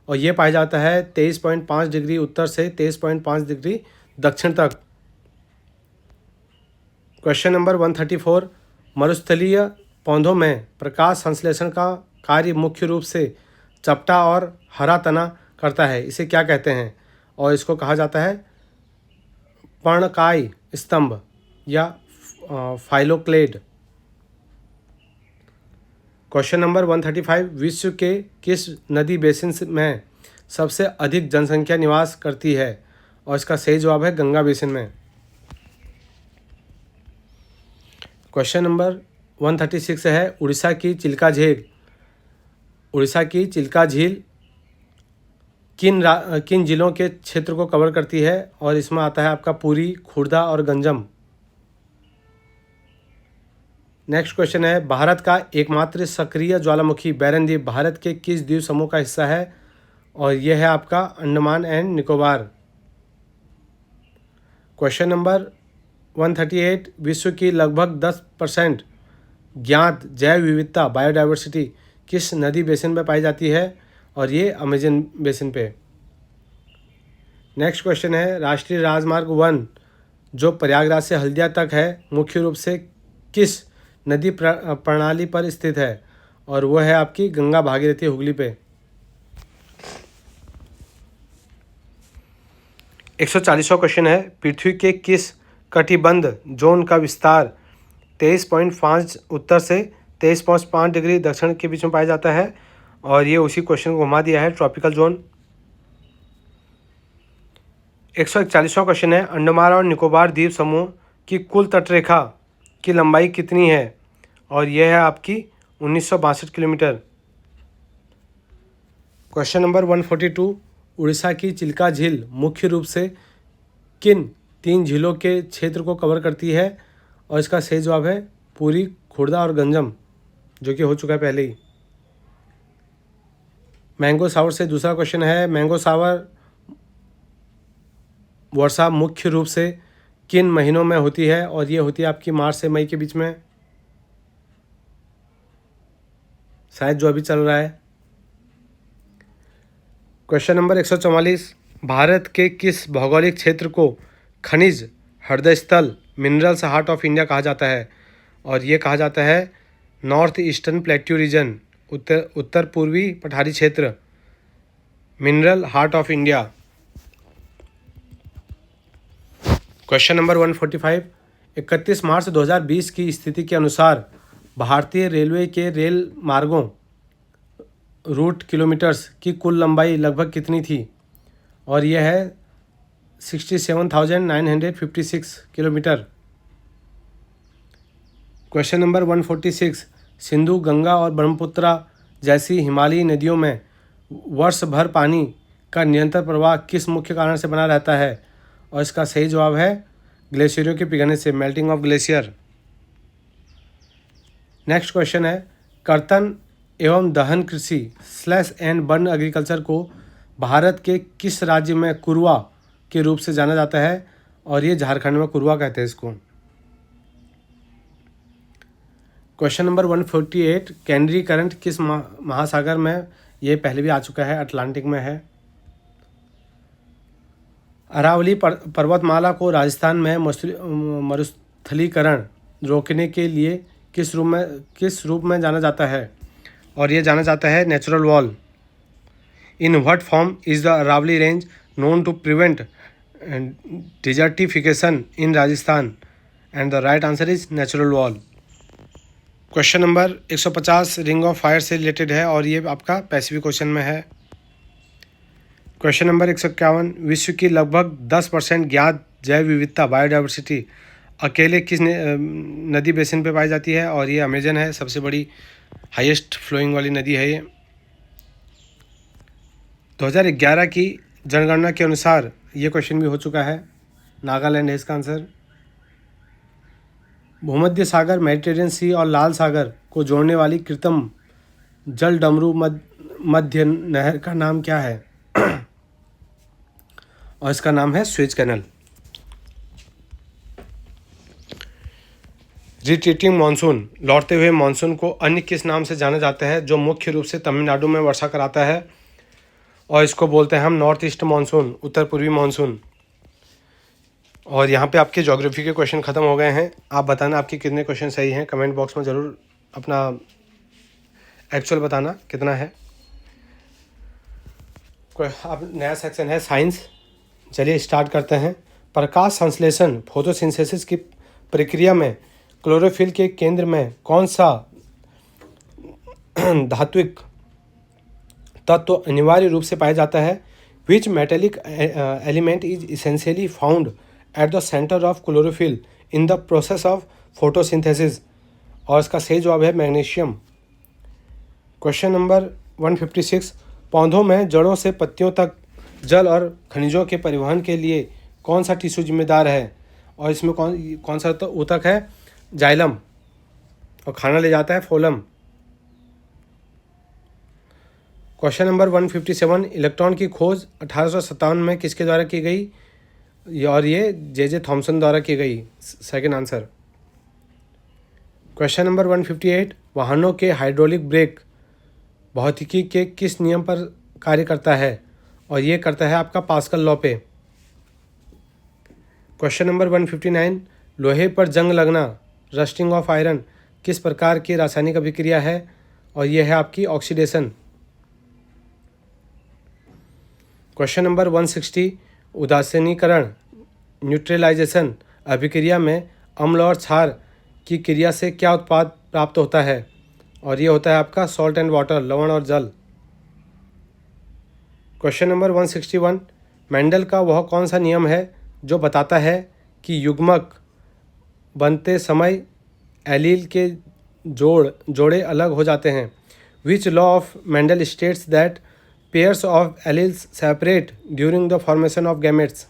और ये पाया जाता है 23.5 डिग्री उत्तर से 23.5 डिग्री दक्षिण तक। क्वेश्चन नंबर 134, मरुस्थलीय पौधों में प्रकाश संश्लेषण का कार्य मुख्य रूप से चपटा और हरा तना करता है, इसे क्या कहते हैं? और इसको कहा जाता है पर्णकाय स्तंभ या फाइलोक्लेड। क्वेश्चन नंबर 135, विश्व के किस नदी बेसिन में सबसे अधिक जनसंख्या निवास करती है? और इसका सही जवाब है गंगा बेसिन में। क्वेश्चन नंबर 136 है, उड़ीसा की चिल्का झील किन जिलों के क्षेत्र को कवर करती है? और इसमें आता है आपका पुरी, खुर्दा और गंजम। नेक्स्ट क्वेश्चन है, भारत का एकमात्र सक्रिय ज्वालामुखी बैरन द्वीप भारत के किस द्वीप समूह का हिस्सा है? और यह है आपका Andaman and Nicobar. Question number 138, विश्व की लगभग 10% ज्ञात जैव विविधता बायोडाइवर्सिटी किस नदी बेसिन में पाई जाती है? और ये अमेजन बेसिन पे। नेक्स्ट क्वेश्चन है, राष्ट्रीय राजमार्ग 1 जो प्रयागराज से हल्दिया तक है मुख्य रूप से किस नदी प्रणाली पर स्थित है? और वह है आपकी गंगा भागीरथी हुगली पे। 140वां क्वेश्चन है, पृथ्वी के किस कटिबंध जोन का विस्तार 23.5 उत्तर से 23.5 डिग्री दक्षिण के बीच में पाया जाता है? और ये उसी क्वेश्चन को घुमा दिया है, ट्रॉपिकल जोन। 141वां क्वेश्चन है, अंडमान और निकोबार द्वीप समूह की कुल तटरेखा की लंबाई कितनी है? और यह है आपकी 1962 किलोमीटर। क्वेश्चन नंबर 142, उड़ीसा की चिल्का झील मुख्य रूप से किन 3 झीलों के क्षेत्र को कवर करती है? और इसका सही जवाब है पुरी, खुर्दा और गंजम, जो कि हो चुका है पहले ही। मैंगो सावर से दूसरा क्वेश्चन है, मैंगो सावर वर्षा मुख्य रूप से किन महीनों में होती है? और ये होती है आपकी मार्च से मई के बीच में, शायद जो अभी चल रहा है। क्वेश्चन नंबर 144, भारत के किस भौगोलिक क्षेत्र को खनिज हृदय स्थल मिनरल्स हार्ट ऑफ इंडिया कहा जाता है? और ये कहा जाता है नॉर्थ ईस्टर्न प्लेट्यू रीजन, उत्तर पूर्वी पठारी क्षेत्र, mineral heart of India. Question number 145, 31 मार्च 2020 की स्थिति के अनुसार भारतीय रेलवे के रेल मार्गों रूट किलोमीटर्स की कुल लंबाई लगभग कितनी थी? और यह है 67,956 kilometre. Question number 146, Sindhu, Ganga और ब्रह्मपुत्रा जैसी हिमालयी नदियों में वर्ष भर पानी का निरंतर प्रवाह किस मुख्य कारण से बना रहता है? और इसका सही जवाब है ग्लेशियरों के पिघलने से, melting of glacier. Next question है, कर्तन एवं दहन कृषि / वन एग्रीकल्चर को भारत के किस राज्य में कुरवा के रूप से जाना जाता है? और ये झारखंड में कुरवा कहते हैं इसको। क्वेश्चन नंबर 148, कैनरी करंट किस महासागर में, ये पहले भी आ चुका है, अटलांटिक में है। अरावली पर्वतमाला को राजस्थान में मरुस्थलीकरण रोकने के लिए किस रूप में जाना जाता है, और ये जाना जाता है natural wall. In what form is the Aravalli range known to prevent desertification in Rajasthan, and the right answer is natural wall. Question number 150 ring of fire से रिलेटेड है, और ये आपका पैसिफिक ओशन में है। क्वेश्चन नंबर 151, विश्व की लगभग 10% ज्ञात जैव विविधता बायोडाइवर्सिटी अकेले किस नदी बेसिन पे पाई जाती है, और ये अमेजन है, सबसे बड़ी हाईएस्ट फ्लोइंग वाली नदी है ये। 2011 की जनगणना के अनुसार ये क्वेश्चन भी हो चुका है, नागालैंड है इसका आंसर। भूमध्य सागर, मेडिटेरियन सी और लाल सागर को जोड़ने वाली कृत्रिम जल डमरू मध्य नहर का नाम क्या है, और इसका नाम है स्वेज कैनल। रिट्रीटिंग मानसून, लौटते हुए मानसून को अन्य किस नाम से जाना जाता है, जो मुख्य रूप से तमिलनाडु में वर्षा कराता है, और इसको बोलते हैं हम नॉर्थ ईस्ट मानसून, उत्तर पूर्वी मानसून। और यहाँ पे आपके ज्योग्राफी के क्वेश्चन ख़त्म हो गए हैं। आप बताना आपके कितने क्वेश्चन सही हैं, कमेंट बॉक्स में ज़रूर अपना एक्चुअल बताना कितना है। अब नया सेक्शन है साइंस, चलिए स्टार्ट करते हैं। प्रकाश संश्लेषण फोटोसिंथेसिस की प्रक्रिया में क्लोरोफिल के केंद्र में कौन सा धात्विक तत्व अनिवार्य रूप से पाया जाता है। Which metallic element is essentially found at the centre of chlorophyll in the process of photosynthesis, और इसका सही जवाब है मैग्नीशियम। क्वेश्चन नंबर 156, पौधों में जड़ों से पत्तियों तक जल और खनिजों के परिवहन के लिए कौन सा टिश्यू जिम्मेदार है, और इसमें कौन सा ऊतक है, जाइलम, और खाना ले जाता है फोलम। क्वेश्चन नंबर 157, इलेक्ट्रॉन की खोज 1857 में किसके द्वारा की गई, और ये जे थॉमसन द्वारा की गई, सेकंड आंसर। क्वेश्चन नंबर 158, वाहनों के हाइड्रोलिक ब्रेक भौतिकी के किस नियम पर कार्य करता है, और ये करता है आपका पास्कल लॉ पे। क्वेश्चन नंबर 159, लोहे पर जंग लगना, रस्टिंग ऑफ आयरन, किस प्रकार की रासायनिक अभिक्रिया है, और ये है आपकी ऑक्सीडेशन। क्वेश्चन नंबर 160, उदासीनीकरण न्यूट्रलाइजेशन अभिक्रिया में अम्ल और क्षार की क्रिया से क्या उत्पाद प्राप्त होता है, और ये होता है आपका सॉल्ट एंड वाटर, लवण और जल। क्वेश्चन नंबर 161, मेंडल का वह कौन सा नियम है जो बताता है कि युग्मक बनते समय एलील के जोड़े अलग हो जाते हैं। Which law of Mendel states that pairs of alleles separate during the formation of gametes,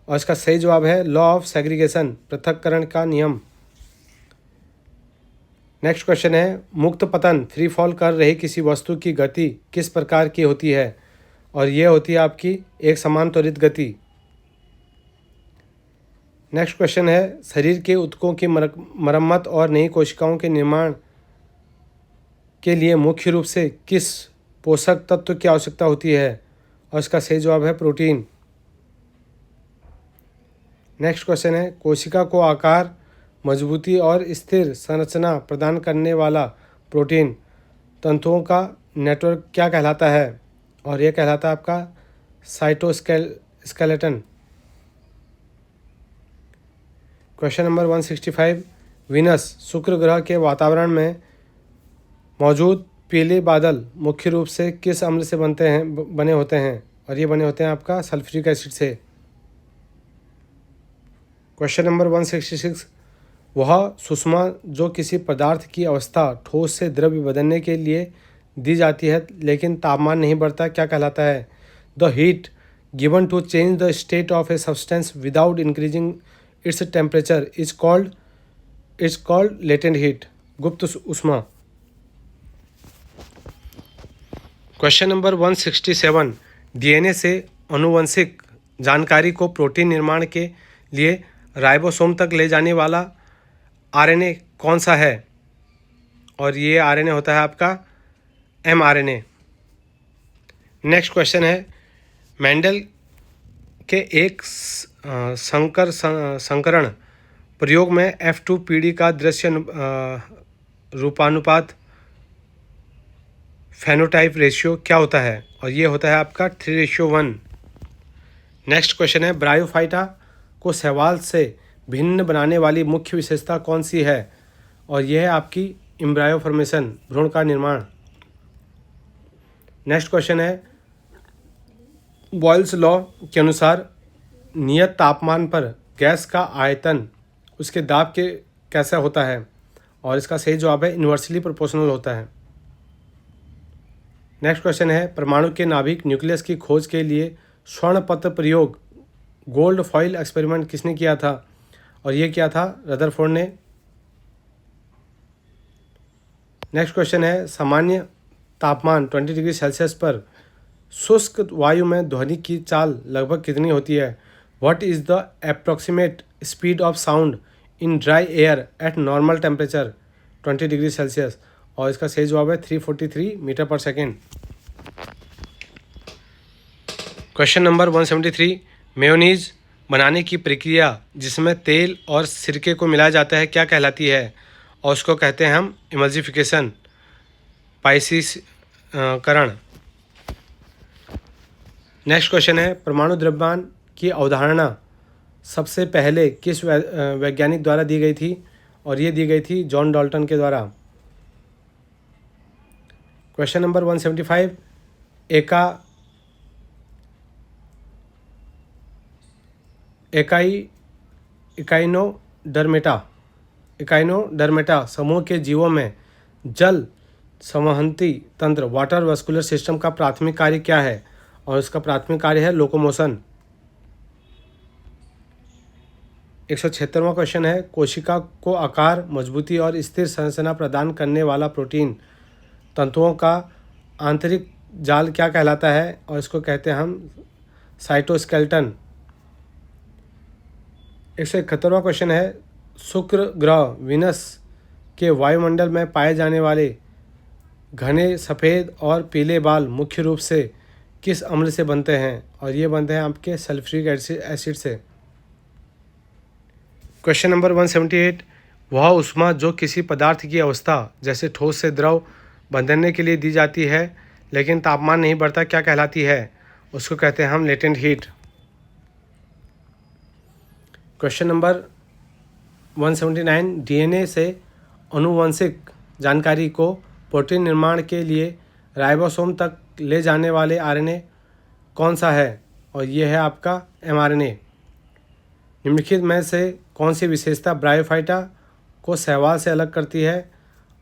और इसका सही जवाब है लॉ ऑफ सेग्रीगेशन, पृथक्करण का नियम। नेक्स्ट क्वेश्चन है, मुक्त पतन फ्री फॉल कर रही किसी वस्तु की गति किस प्रकार की होती है, और ये होती है आपकी एक समान त्वरित गति। नेक्स्ट क्वेश्चन है, शरीर के ऊतकों की मरम्मत और नई कोशिकाओं के निर्माण के लिए मुख्य रूप से किस पोषक तत्व की आवश्यकता होती है, और इसका सही जवाब है प्रोटीन। नेक्स्ट क्वेश्चन है, कोशिका को आकार, मजबूती और स्थिर संरचना प्रदान करने वाला प्रोटीन तंतुओं का नेटवर्क क्या कहलाता है, और यह कहलाता है आपका साइटोस्केलेटन। क्वेश्चन नंबर 165, वीनस शुक्र ग्रह के वातावरण में मौजूद पीले बादल मुख्य रूप से किस अम्ल से बने होते हैं, और ये बने होते हैं आपका सल्फ्यूरिक एसिड से। क्वेश्चन नंबर 166, वह सुषमा जो किसी पदार्थ की अवस्था ठोस से द्रव्य बदलने के लिए दी जाती है लेकिन तापमान नहीं बढ़ता, क्या कहलाता है। The heat given to change the state of a substance without increasing its temperature is called latent heat, गुप्त ऊष्मा। क्वेश्चन नंबर 167, डीएनए से आनुवंशिक जानकारी को प्रोटीन निर्माण के लिए राइबोसोम तक ले जाने वाला आरएनए कौन सा है, और ये आरएनए होता है आपका एमआरएनए। नेक्स्ट क्वेश्चन है, मेंडल के एक संकरण प्रयोग में F2 पीढ़ी का दृश्य रूपानुपात फेनोटाइप रेशियो क्या होता है? और ये होता है आपका 3:1। नेक्स्ट क्वेश्चन है, ब्रायोफाइटा को शैवाल से भिन्न बनाने वाली मुख्य विशेषता कौन सी है? और यह है आपकी एम्ब्रायो फॉर्मेशन, भ्रूण का निर्माण। नेक्स्ट क्वेश्चन है, बॉयल्स लॉ के अनुसार नियत तापमान पर गैस का आयतन उसके दाब के कैसा होता है? और इसका सही जवाब है इन्वर्सली प्रोपोर्शनल होता है। नेक्स्ट क्वेश्चन है, परमाणु के नाभिक न्यूक्लियस की खोज के लिए स्वर्ण पत्र प्रयोग गोल्ड फॉइल एक्सपेरिमेंट किसने किया था? और ये किया था रदरफोर्ड ने। नेक्स्ट क्वेश्चन है, सामान्य तापमान 20 डिग्री सेल्सियस पर शुष्क वायु में ध्वनि की चाल लगभग कितनी होती है? What is the approximate speed of sound in dry air at normal temperature 20 degree Celsius? और इसका सही जवाब है 343 मीटर पर सेकेंड। क्वेश्चन नंबर 173, मेयोनीज बनाने की प्रक्रिया जिसमें तेल और सिरके को मिलाया जाता है क्या कहलाती है? और उसको कहते हैं हम इमल्सिफिकेशन, पाइसिसकरण। नेक्स्ट क्वेश्चन है, परमाणु द्रव्यमान की अवधारणा सबसे पहले किस वैज्ञानिक द्वारा दी गई थी? और ये दी गई थी जॉन डाल्टन के द्वारा। क्वेश्चन नंबर 175, इकाइनोडर्मेटा समूह के जीवों में जल संवहनती तंत्र वाटर वस्कुलर सिस्टम का प्राथमिक कार्य क्या है? और इसका प्राथमिक कार्य है लोकोमोशन। 176वां क्वेश्चन है, कोशिका को आकार, मजबूती और स्थिर संरचना प्रदान करने वाला प्रोटीन तंतुओं का आंतरिक जाल क्या कहलाता है? और इसको कहते हैं हम साइटोस्केलेटन। 171वां क्वेश्चन है, शुक्र ग्रह वीनस के वायुमंडल में पाए जाने वाले घने सफ़ेद और पीले बाल मुख्य रूप से किस अम्ल से बनते हैं? और ये बनते हैं आपके सल्फ्यूरिक एसिड से। क्वेश्चन नंबर 178, वह ऊष्मा जो किसी पदार्थ की अवस्था जैसे ठोस से द्रव बदलने के लिए दी जाती है लेकिन तापमान नहीं बढ़ता क्या कहलाती है? उसको कहते हैं हम latent heat. Question number 179, DNA से आनुवंशिक जानकारी को प्रोटीन निर्माण के लिए राइबोसोम तक ले जाने वाले आरएनए कौन सा है? और ये है आपका एमआरएनए। निम्नलिखित में से कौन सी विशेषता ब्रायोफाइटा को शैवाल से अलग करती है?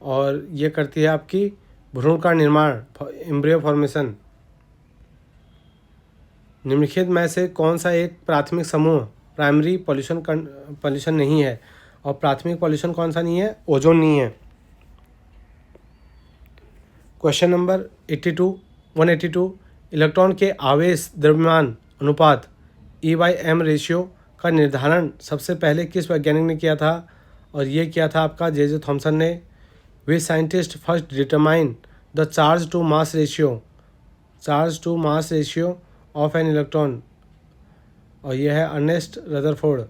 और ये करती है आपकी भ्रूण का निर्माण, एम्ब्रियो फॉर्मेशन। निम्नलिखित में से कौन सा एक प्राथमिक समूह प्राइमरी पॉल्यूशन नहीं है? और प्राथमिक पॉल्यूशन कौन सा नहीं है? ओजोन नहीं है। क्वेश्चन नंबर 182, इलेक्ट्रॉन के आवेश द्रव्यमान अनुपात E/m रेशियो का निर्धारण सबसे पहले किस वैज्ञानिक ने किया था? और ये किया था आपका जे थॉमसन ने। Which scientist first determine the charge to mass ratio of an electron? और यह है अर्नेस्ट रदरफोर्ड।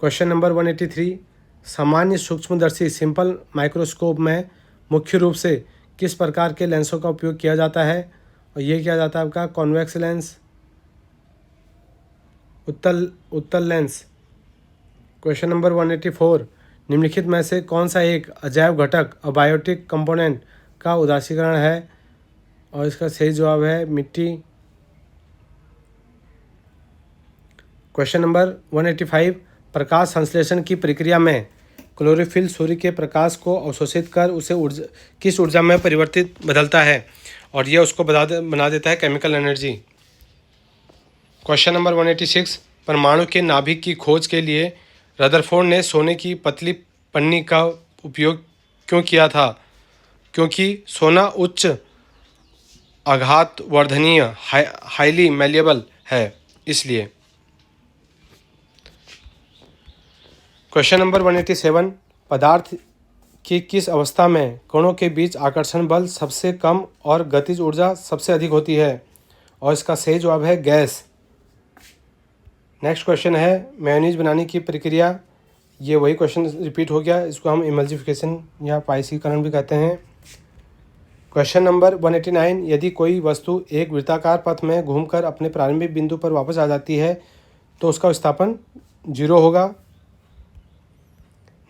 क्वेश्चन नंबर 183, सामान्य सूक्ष्मदर्शी सिंपल माइक्रोस्कोप में मुख्य रूप से किस प्रकार के लेंसों का उपयोग किया जाता है? और ये किया जाता है आपका कॉन्वेक्स लेंस, उत्तल लेंस। क्वेश्चन नंबर 184, निम्नलिखित में से कौन सा एक अजैव घटक अबायोटिक कंपोनेंट का उदासीकरण है? और इसका सही जवाब है मिट्टी। क्वेश्चन नंबर 185, प्रकाश संश्लेषण की प्रक्रिया में क्लोरोफिल सूर्य के प्रकाश को अवशोषित कर उसे किस ऊर्जा में परिवर्तित बदलता है? और यह उसको बना देता है केमिकल एनर्जी। क्वेश्चन नंबर 186, परमाणु के नाभिक की खोज के लिए रदरफोर्ड ने सोने की पतली पन्नी का उपयोग क्यों किया था? क्योंकि सोना उच्च आघातवर्धनीय हाईली मैलिएबल है, इसलिए। क्वेश्चन नंबर 187, पदार्थ कि किस अवस्था में कणों के बीच आकर्षण बल सबसे कम और गतिज ऊर्जा सबसे अधिक होती है? और इसका सही जवाब है गैस। नेक्स्ट क्वेश्चन है मेयोनीज बनाने की प्रक्रिया। ये वही क्वेश्चन रिपीट हो गया, इसको हम इमल्सिफिकेशन या पाइसीकरण भी कहते हैं। क्वेश्चन नंबर 189, यदि कोई वस्तु एक वृत्ताकार पथ में घूमकर अपने प्रारंभिक बिंदु पर वापस आ जाती है तो उसका विस्थापन 0 होगा।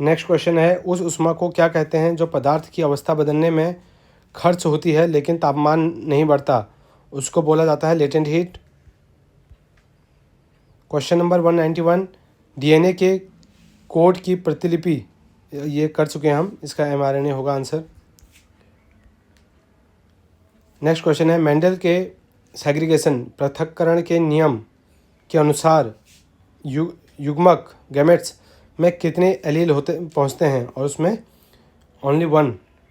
नेक्स्ट क्वेश्चन है उस ऊष्मा को क्या कहते हैं जो पदार्थ की अवस्था बदलने में खर्च होती है लेकिन तापमान नहीं बढ़ता? उसको बोला जाता है latent heat. Question number 191, DNA के कोड की प्रतिलिपि, ये कर चुके हैं हम, इसका एमआरएनए होगा आंसर। नेक्स्ट क्वेश्चन है मेंडल के सेग्रीगेशन पृथक्करण के नियम के अनुसार युग्मक गैमेट्स में कितने एलील पहुंचते हैं? और उसमें ओनली 1,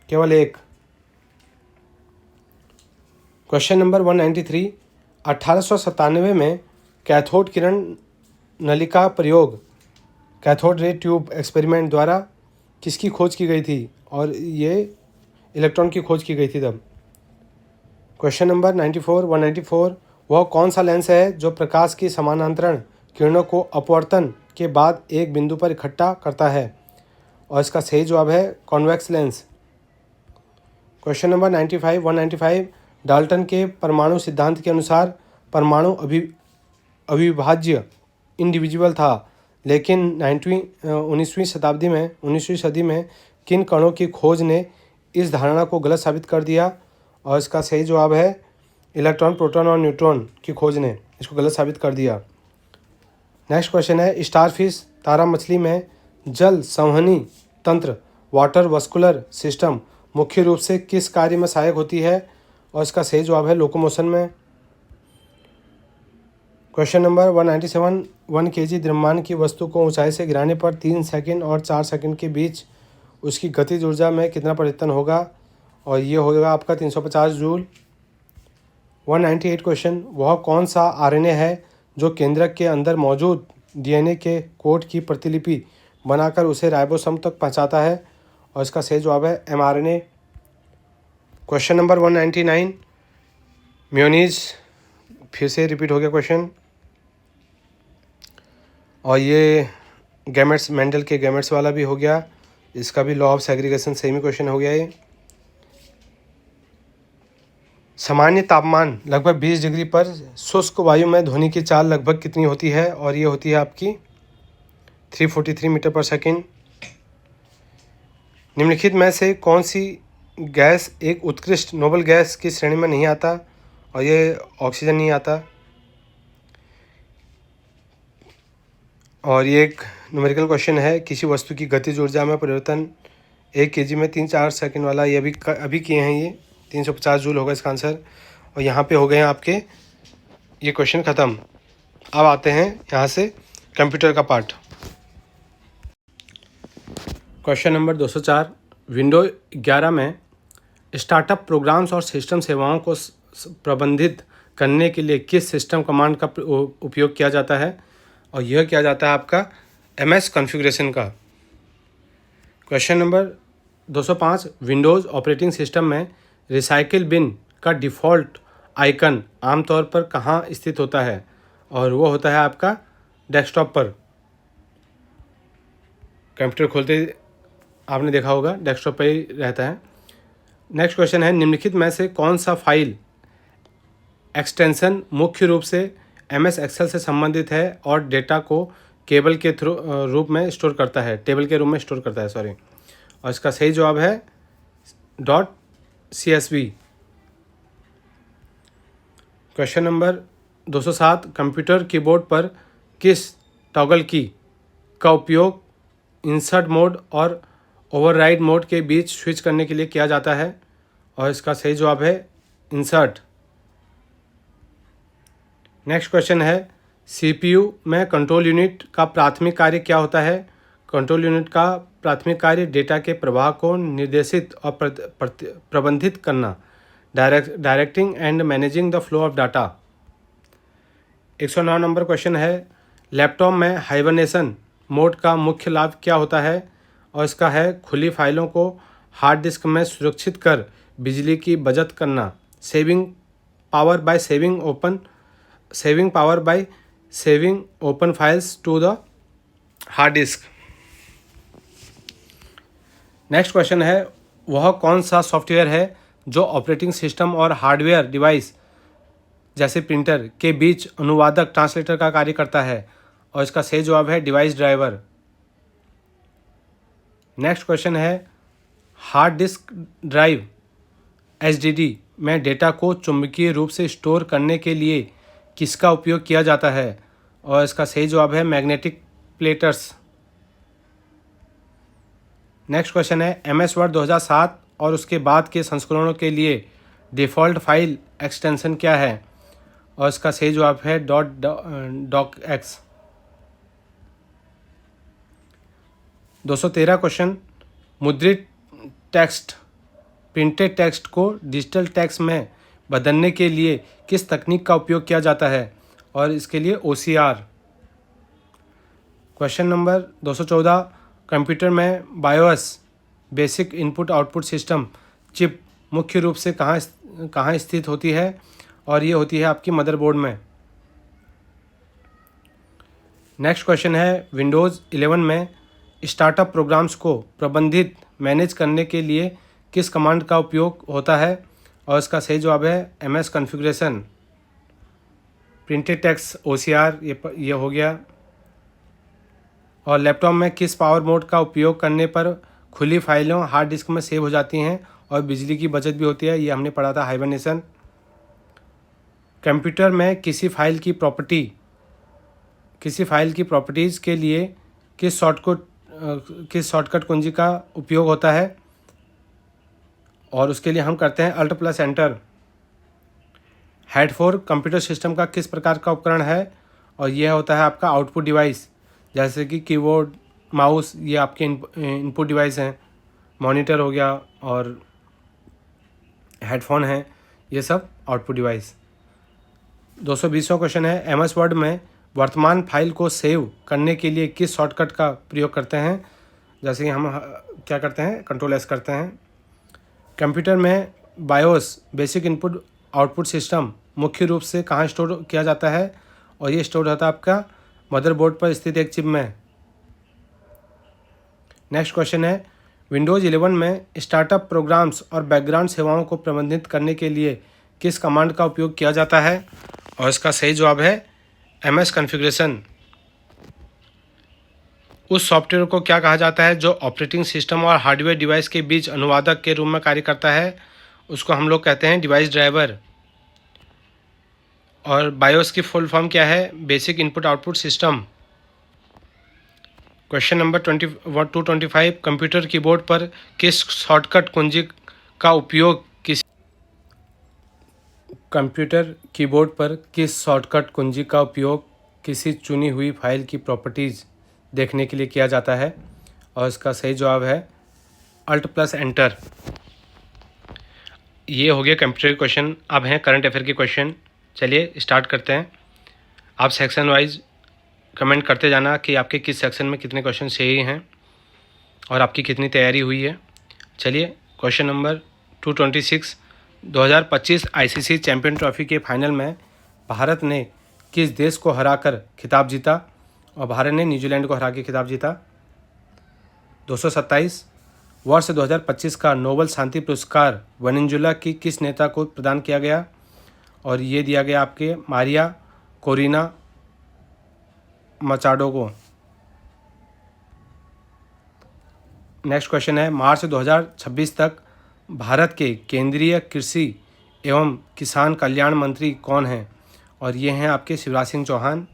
केवल एक। क्वेश्चन नंबर 193, 1897 में कैथोड किरण नलिका प्रयोग कैथोड रे ट्यूब एक्सपेरिमेंट द्वारा किसकी खोज की गई थी? और ये इलेक्ट्रॉन की खोज की गई थी तब। क्वेश्चन नंबर 194, वह कौन सा लेंस है जो प्रकाश की समानांतरण किरणों को अपवर्तन के बाद एक बिंदु पर इकट्ठा करता है? और इसका सही जवाब है convex lens. Question number 195, Dalton के परमाणु सिद्धांत के अनुसार परमाणु अविभाज्य इंडिविजुअल था, लेकिन 19वीं सदी में किन कणों की खोज ने इस धारणा को गलत साबित कर दिया? और इसका सही जवाब है इलेक्ट्रॉन, प्रोटॉन और न्यूट्रॉन की खोज ने इसको गलत साबित कर दिया। नेक्स्ट क्वेश्चन है स्टारफिश तारा मछली में जल संवहनी तंत्र वाटर वस्कुलर सिस्टम मुख्य रूप से किस कार्य में सहायक होती है? और इसका सही जवाब है लोकोमोशन में। क्वेश्चन नंबर 197, 1 kg द्रव्यमान की वस्तु को ऊंचाई से गिराने पर 3 सेकंड और 4 सेकंड के बीच उसकी गतिज ऊर्जा में कितना परिवर्तन होगा? और ये होगा आपका 350 जूल। 198 क्वेश्चन, वह कौन सा आरएनए है जो केंद्रक के अंदर मौजूद डीएनए के कोड की प्रतिलिपि बनाकर उसे राइबोसोम तक पहुंचाता है? और इसका सही जवाब है एमआरएनए। क्वेश्चन नंबर 199, मेयोनीज, फिर से रिपीट हो गया क्वेश्चन, और ये गैमेट्स, मेंडल के गैमेट्स वाला भी हो गया, इसका भी law of segregation same he question हो गया। ये सामान्य तापमान लगभग 20 डिग्री पर शुष्क वायु में ध्वनि की चाल लगभग कितनी होती है? और ये होती है आपकी 343 मीटर पर सेकेंड। निम्नलिखित में से कौन सी गैस एक उत्कृष्ट नोबल गैस की श्रेणी में नहीं आता? और ये ऑक्सीजन नहीं आता। और ये एक न्यूमेरिकल क्वेश्चन है, किसी वस्तु की गतिज ऊर्जा में परिवर्तन 1 kg में 3-4 सेकंड वाला, ये अभी किए हैं, ये 350 जूल होगा इसका आंसर। और यहाँ पे हो गए हैं आपके ये क्वेश्चन ख़त्म। अब आते हैं यहाँ से कंप्यूटर का पार्ट। क्वेश्चन नंबर 204, विंडो 11 में स्टार्टअप प्रोग्राम्स और सिस्टम सेवाओं को प्रबंधित करने के लिए किस सिस्टम कमांड का उपयोग किया जाता है? और यह किया जाता है आपका MS कॉन्फ़िगरेशन का। Question number 205, Windows operating system में रिसाइकिल बिन का डिफ़ॉल्ट आइकन आमतौर पर कहाँ स्थित होता है? और वो होता है आपका डेस्कटॉप पर। कंप्यूटर खोलते ही आपने देखा होगा डेस्कटॉप पर ही रहता है। नेक्स्ट क्वेश्चन है, निम्नलिखित में से कौन सा फाइल एक्सटेंशन मुख्य रूप से MS एक्सेल से संबंधित है और डेटा को केबल के रूप में स्टोर करता है, टेबल के रूप में स्टोर करता है, सॉरी। और इसका सही जवाब है .csv। Question number 207, computer keyboard पर किस टॉगल की का उपयोग इंसर्ट मोड और ओवरराइड मोड के बीच स्विच करने के लिए किया जाता है? और इसका सही जवाब है इंसर्ट। नेक्स्ट क्वेश्चन है, CPU में कंट्रोल यूनिट का प्राथमिक कार्य क्या होता है? कंट्रोल यूनिट का प्राथमिक कार्य डेटा के प्रवाह को निर्देशित और प्रबंधित करना, directing and managing the flow of data. 109 number question है, लैपटॉप में हाइबरनेशन मोड का मुख्य लाभ क्या होता है? और इसका है खुली फाइलों को हार्ड डिस्क में सुरक्षित कर बिजली की बचत करना, saving power by saving open files to the hard disk. Next question है, वह कौन सा सॉफ्टवेयर है जो ऑपरेटिंग सिस्टम और हार्डवेयर डिवाइस जैसे प्रिंटर के बीच अनुवादक ट्रांसलेटर का कार्य करता है, और इसका सही जवाब है डिवाइस ड्राइवर। नेक्स्ट क्वेश्चन है, हार्ड डिस्क ड्राइव एचडीडी में डेटा को चुंबकीय रूप से स्टोर करने के लिए किसका उपयोग किया जाता है, और इसका सही जवाब है मैग्नेटिक प्लेटर्स। नेक्स्ट क्वेश्चन है, MS वर्ड 2007 और उसके बाद के संस्करणों के लिए डिफ़ॉल्ट फाइल एक्सटेंशन क्या है, और इसका सही जवाब है .docx। 213 क्वेश्चन, मुद्रित टेक्स्ट प्रिंटेड टेक्स्ट को डिजिटल टेक्स्ट में बदलने के लिए किस तकनीक का उपयोग किया जाता है, और इसके लिए OCR। क्वेश्चन नंबर 214, कंप्यूटर में BIOS basic input output system chip मुख्य रूप से कहाँ स्थित होती है, और ये होती है आपकी मदरबोर्ड में। नेक्स्ट क्वेश्चन है, विंडोज़ 11 में स्टार्टअप प्रोग्राम्स को प्रबंधित मैनेज करने के लिए किस कमांड का उपयोग होता है, और इसका सही जवाब है MS configuration. Printed text OCR ये हो गया। और लैपटॉप में किस पावर मोड का उपयोग करने पर खुली फाइलों हार्ड डिस्क में सेव हो जाती हैं और बिजली की बचत भी होती है, ये हमने पढ़ा था हाइबरनेशन। कंप्यूटर में किसी फाइल की प्रॉपर्टीज़ के लिए किस शॉर्टकट कुंजी का उपयोग होता है, और उसके लिए हम करते हैं Alt+Enter। Head four computer system का किस प्रकार का उपकरण है, और यह होता है आपका आउटपुट डिवाइस, जैसे कि कीबोर्ड, माउस, ये आपके इनपुट डिवाइस हैं। मॉनिटर हो गया और हेडफोन है, ये सब आउटपुट डिवाइस। 220वां क्वेश्चन है, MS वर्ड में वर्तमान फाइल को सेव करने के लिए किस शॉर्टकट का प्रयोग करते हैं, जैसे कि हम क्या करते हैं, Ctrl+S करते हैं। कंप्यूटर में BIOS basic input output system मुख्य रूप से कहाँ स्टोर किया जाता है, और ये स्टोर होता है आपका मदरबोर्ड पर स्थित एक चिप में। नेक्स्ट क्वेश्चन है, विंडोज़ 11 में स्टार्टअप प्रोग्राम्स और बैकग्राउंड सेवाओं को प्रबंधित करने के लिए किस कमांड का उपयोग किया जाता है, और इसका सही जवाब है MS कॉन्फ़िगरेशन। उस सॉफ्टवेयर को क्या कहा जाता है जो ऑपरेटिंग सिस्टम और हार्डवेयर डिवाइस के बीच अनुवादक के रूप में कार्य करता है, उसको हम लोग कहते हैं डिवाइस ड्राइवर। और बायोस की फुल फॉर्म क्या है, basic input output system. Question number 225, computer keyboard पर किस शॉर्टकट कुंजी का उपयोग किसी चुनी हुई फाइल की प्रॉपर्टीज़ देखने के लिए किया जाता है, और इसका सही जवाब है Alt+Enter। ये हो गया कंप्यूटर के क्वेश्चन। अब हैं करंट अफेयर के क्वेश्चन। चलिए स्टार्ट करते हैं। आप सेक्शन वाइज कमेंट करते जाना कि आपके किस सेक्शन में कितने क्वेश्चन सही हैं और आपकी कितनी तैयारी हुई है। चलिए question number 226, 2025 ICC champion trophy के फाइनल में भारत ने किस देश को हराकर खिताब जीता, और भारत ने न्यूजीलैंड को हरा के खिताब जीता। 227, वर्ष 2025 का नोबेल शांति पुरस्कार वेनेजुएला की किस नेता को प्रदान किया गया, और ये दिया गया आपके मारिया कोरिना मचाडो को। नेक्स्ट क्वेश्चन है, मार्च 2026 तक भारत के केंद्रीय कृषि एवं किसान कल्याण मंत्री कौन हैं, और ये हैं आपके शिवराज सिंह चौहान।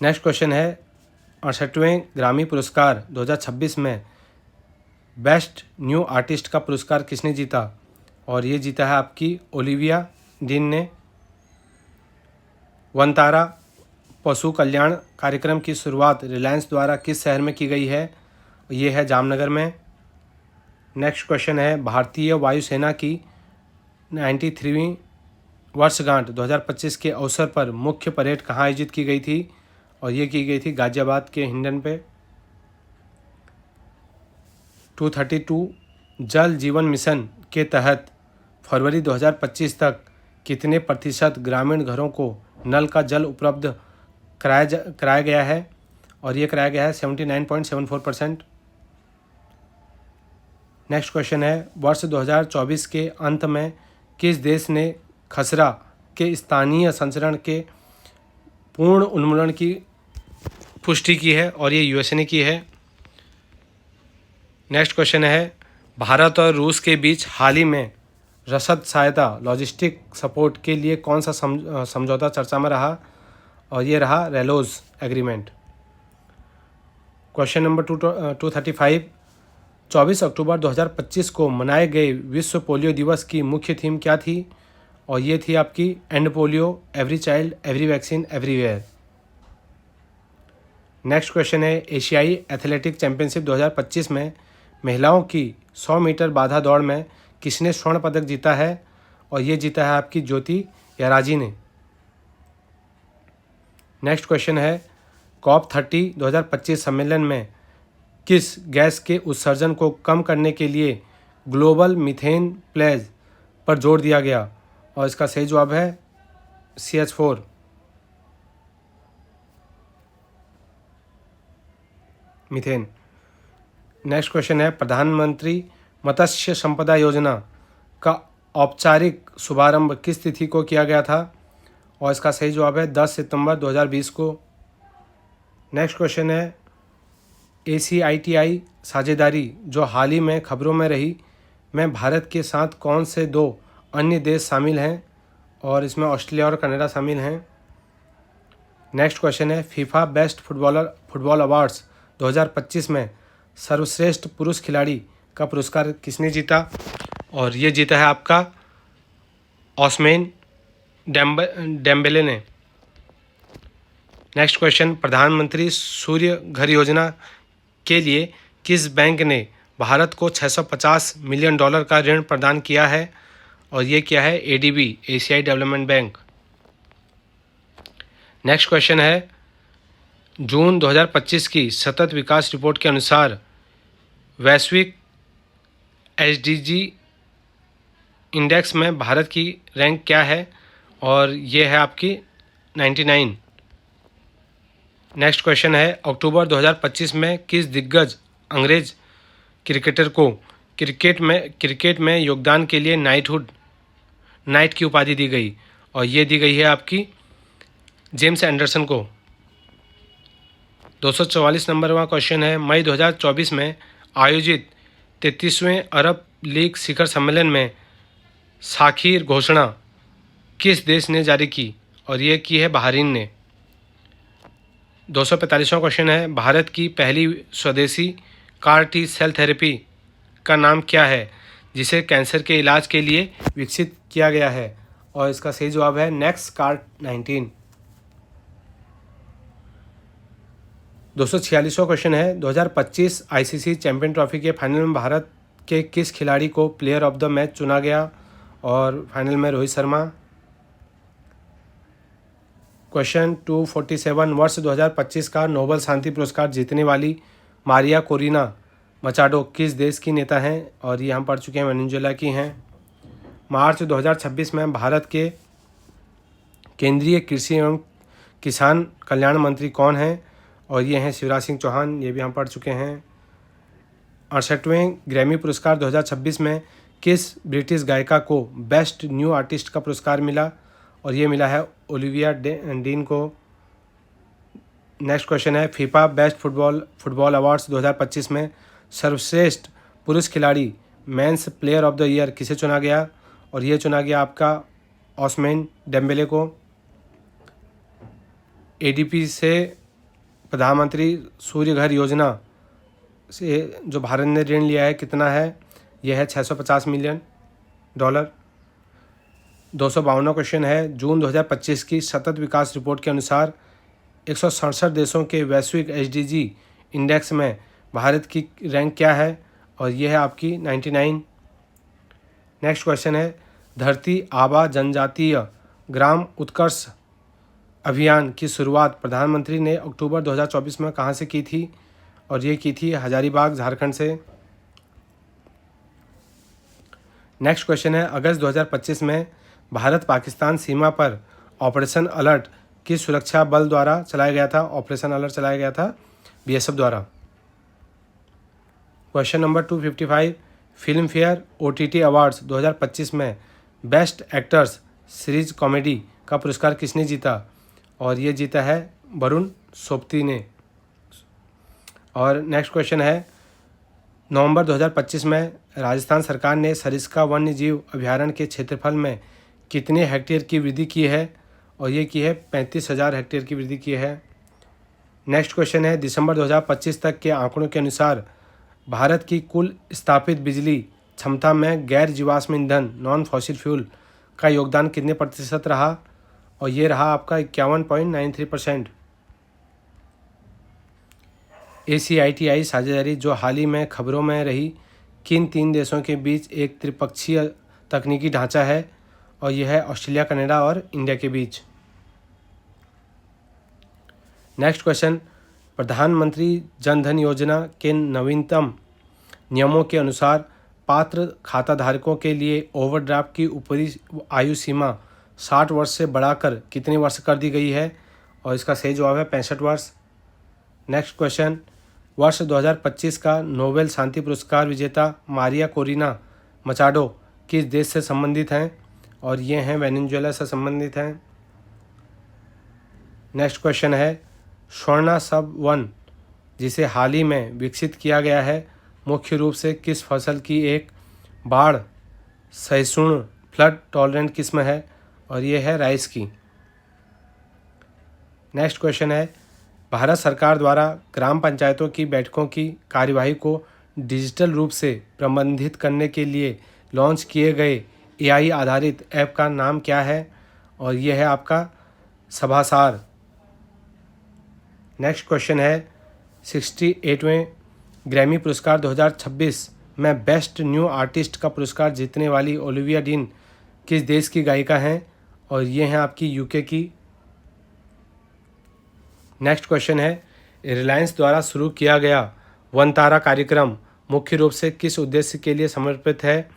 नेक्स्ट क्वेश्चन है, 68वें ग्रामी पुरस्कार 2026 में बेस्ट न्यू आर्टिस्ट का पुरस्कार किसने जीता, और ये जीता है आपकी ओलिविया डीन ने। वनतारा पशु कल्याण कार्यक्रम की शुरुआत रिलायंस द्वारा किस शहर में की गई है, ये है जामनगर में। नेक्स्ट क्वेश्चन है, भारतीय वायुसेना की 93वीं वर्षगांठ 2025 के अवसर पर मुख्य परेड कहाँ आयोजित की गई थी, और ये की गई थी गाज़ियाबाद के हिंडन पे। 232 जल जीवन मिशन के तहत फरवरी 2025 तक कितने प्रतिशत ग्रामीण घरों को नल का जल उपलब्ध कराया गया है? और ये कराया गया है 79.74%। नेक्स्ट क्वेश्चन है, वर्ष 2024 के अंत में किस देश ने खसरा के स्थानीय संचरण के पूर्ण उन्मूलन की पुष्टि की है? और ये यूएसए ने की है। नेक्स्ट क्वेश्चन है, भारत और रूस के बीच हाल ही में रसद सहायता लॉजिस्टिक सपोर्ट के लिए कौन सा समझौता चर्चा में रहा? और ये रहा रेलोज एग्रीमेंट। क्वेश्चन नंबर 235, 24 अक्टूबर 2025 को मनाए गए विश्व पोलियो दिवस की मुख्य थीम क्या थी? और ये थी आपकी and polio, every child, every vaccine, everywhere. Next question है, एशियाई एथलेटिक चैंपियनशिप 2025 में महिलाओं की 100 मीटर बाधा दौड़ में किसने स्वर्ण पदक जीता है? और ये जीता है आपकी ज्योति याराजी ने। नेक्स्ट क्वेश्चन है, COP30 2025 सम्मेलन में किस गैस के उत्सर्जन को कम करने के लिए ग्लोबल मीथेन प्लेज पर जोर दिया गया? और इसका सही जवाब है CH4। मीथेन। नेक्स्ट क्वेश्चन है, प्रधानमंत्री मत्स्य संपदा योजना का औपचारिक शुभारंभ किस तिथि को किया गया था? और इसका सही जवाब है 10 सितंबर 2020 को। नेक्स्ट क्वेश्चन है, ACITI साझेदारी जो हाल ही में खबरों में रही में भारत के साथ कौन से 2 अन्य देश शामिल हैं? और इसमें ऑस्ट्रेलिया और कनाडा शामिल हैं। नेक्स्ट क्वेश्चन है, फीफा बेस्ट फुटबॉल अवार्ड्स 2025 में सर्वश्रेष्ठ पुरुष खिलाड़ी का पुरस्कार किसने जीता? और ये जीता है आपका ओस्मान डेम्बेले ने। नेक्स्ट क्वेश्चन, प्रधानमंत्री सूर्य घर योजना के लिए किस बैंक ने भारत को $650 मिलियन का ऋण प्रदान किया है? और ये क्या है? ADB, एशियाई डेवलपमेंट बैंक। नेक्स्ट क्वेश्चन है, जून 2025 की सतत विकास रिपोर्ट के अनुसार वैश्विक SDG इंडेक्स में भारत की रैंक क्या है? और ये है आपकी 99। नेक्स्ट क्वेश्चन है, अक्टूबर 2025 में किस दिग्गज अंग्रेज क्रिकेटर को क्रिकेट में योगदान के लिए नाइट की उपाधि दी गई? और ये दी गई है आपकी जेम्स एंडरसन को। 244 नंबर का क्वेश्चन है, मई 2024 में आयोजित 33वें अरब लीग शिखर सम्मेलन में साखिर घोषणा किस देश ने जारी की? और ये की है बहरीन ने। 245वां क्वेश्चन है, भारत की पहली स्वदेशी CAR-T सेल थेरेपी का नाम क्या है जिसे कैंसर के इलाज के लिए विकसित किया गया है? और इसका सही जवाब है NextCAR-19। 246वां क्वेश्चन है, 2025 ICC चैंपियन ट्रॉफी के फाइनल में भारत के किस खिलाड़ी को प्लेयर ऑफ द मैच चुना गया? और फाइनल में रोहित शर्मा। क्वेश्चन 247, वर्ष 2025 का नोबेल शांति पुरस्कार जीतने वाली मारिया कोरिना मचाडो किस देश की नेता हैं? और ये हम पढ़ चुके हैं, वेनेजुएला की हैं। मार्च 2026 में भारत के केंद्रीय कृषि एवं किसान कल्याण मंत्री कौन हैं? और ये हैं शिवराज सिंह चौहान, ये भी हम पढ़ चुके हैं। 68वें ग्रैमी पुरस्कार 2026 में किस ब्रिटिश गायिका को बेस्ट न्यू आर्टिस्ट का पुरस्कार मिला? और ये मिला है ओलिविया डीन को। नेक्स्ट क्वेश्चन है, फीफा बेस्ट फुटबॉल अवार्ड्स 2025 में सर्वश्रेष्ठ पुरुष खिलाड़ी men's player of the year किसे चुना गया? और ये चुना गया आपका ओस्मान डेम्बेले को। ADP से प्रधानमंत्री सूर्य घर योजना से जो भारत ने ऋण लिया है कितना है? यह है $650 मिलियन। 252वां क्वेश्चन है, जून 2025 की सतत विकास रिपोर्ट के अनुसार 167 देशों के वैश्विक SDG इंडेक्स में भारत की रैंक क्या है? और यह है आपकी 99। नेक्स्ट क्वेश्चन है, धरती आबा जनजातीय ग्राम उत्कर्ष अभियान की शुरुआत प्रधानमंत्री ने अक्टूबर 2024 में कहाँ से की थी? और ये की थी हजारीबाग, झारखंड से। नेक्स्ट क्वेश्चन है, अगस्त 2025 में भारत पाकिस्तान सीमा पर ऑपरेशन अलर्ट किस सुरक्षा बल द्वारा चलाया गया था? ऑपरेशन अलर्ट चलाया गया था बीएसएफ द्वारा। Question number 255, film fair OTT awards 2025 में बेस्ट एक्टर्स सीरीज कॉमेडी का पुरस्कार किसने जीता? और ये जीता है वरुण सोबती ने। और नेक्स्ट क्वेश्चन है, नवंबर 2025 में राजस्थान सरकार ने सरिस्का वन्य जीव अभयारण्य के क्षेत्रफल में कितने हेक्टेयर की वृद्धि की है? और ये की है 35,000 हेक्टेयर की वृद्धि की है। नेक्स्ट क्वेश्चन है, दिसंबर 2025 तक के आंकड़ों के अनुसार भारत की कुल स्थापित बिजली क्षमता में गैर जीवाश्म ईंधन नॉन फॉसिल फ्यूल का योगदान कितने प्रतिशत रहा? और ये रहा आपका 51.93%। ACITI साझेदारी जो हाल ही में खबरों में रही, किन 3 देशों के बीच एक त्रिपक्षीय तकनीकी ढांचा है? और यह है ऑस्ट्रेलिया, कनाडा और इंडिया के बीच। नेक्स्ट क्वेश्चन, प्रधानमंत्री जन धन योजना के नवीनतम नियमों के अनुसार पात्र खाताधारकों के लिए ओवरड्राफ्ट की ऊपरी आयु सीमा 60 वर्ष से बढ़ाकर कितने वर्ष कर दी गई है? और इसका सही जवाब है 65 वर्ष। नेक्स्ट क्वेश्चन, वर्ष 2025 का नोबेल शांति पुरस्कार विजेता मारिया कोरिना मचाडो किस देश से संबंधित हैं? और ये हैं वेनेजुएला से संबंधित हैं। नेक्स्ट क्वेश्चन है, स्वर्णा सब 1 जिसे हाल ही में विकसित किया गया है, मुख्य रूप से किस फसल की एक बाढ़ सहिष्णु फ्लड टॉलरेंट किस्म है? और ये है राइस की। नेक्स्ट क्वेश्चन है, भारत सरकार द्वारा ग्राम पंचायतों की बैठकों की कार्यवाही को डिजिटल रूप से प्रबंधित करने के लिए लॉन्च किए गए AI आधारित ऐप का नाम क्या है? और यह है आपका सभासार। नेक्स्ट क्वेश्चन है, 68वें ग्रैमी पुरस्कार 2026 में बेस्ट न्यू आर्टिस्ट का पुरस्कार जीतने वाली ओलिविया डीन किस देश की गायिका हैं? और ये हैं आपकी UK की। नेक्स्ट क्वेश्चन है, रिलायंस द्वारा शुरू किया गया वनतारा कार्यक्रम मुख्य रूप से किस उद्देश्य के लिए समर्पित है?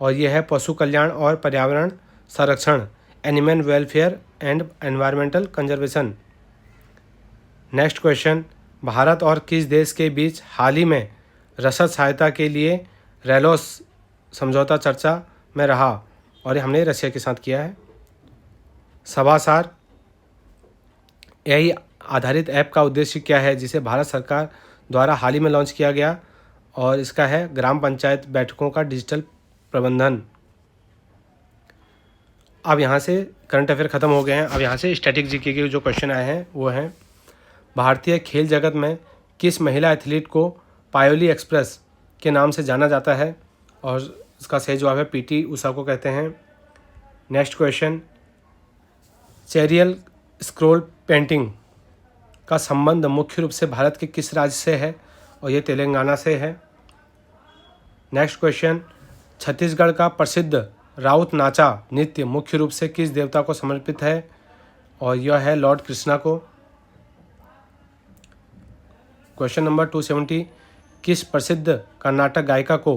और यह है पशु कल्याण और पर्यावरण संरक्षण, animal welfare and environmental conservation. Next question, Bharat और किस देश के बीच हाल ही में रसद सहायता के लिए रेलोस समझौता चर्चा में रहा? और ये हमने रशिया के साथ किया है। सभासार AI आधारित ऐप का उद्देश्य क्या है जिसे भारत सरकार द्वारा हाल ही में लॉन्च किया गया? और इसका है ग्राम पंचायत बैठकों का डिजिटल प्रबंधन। अब यहाँ से करंट अफेयर ख़त्म हो गए हैं। अब यहाँ से स्टैटिक जीके के जो क्वेश्चन आए हैं वो हैं, भारतीय खेल जगत में किस महिला एथलीट को पायोली एक्सप्रेस के नाम से जाना जाता है? और इसका सही जवाब है PT उषा को कहते हैं। नेक्स्ट क्वेश्चन, चेरियल स्क्रोल पेंटिंग का संबंध मुख्य रूप से भारत के किस राज्य से है? और ये तेलंगाना से है। नेक्स्ट क्वेश्चन, छत्तीसगढ़ का प्रसिद्ध राउत नाचा नृत्य मुख्य रूप से किस देवता को समर्पित है? और यह है लॉर्ड कृष्णा को। क्वेश्चन नंबर 270, किस प्रसिद्ध कर्नाटक गायिका को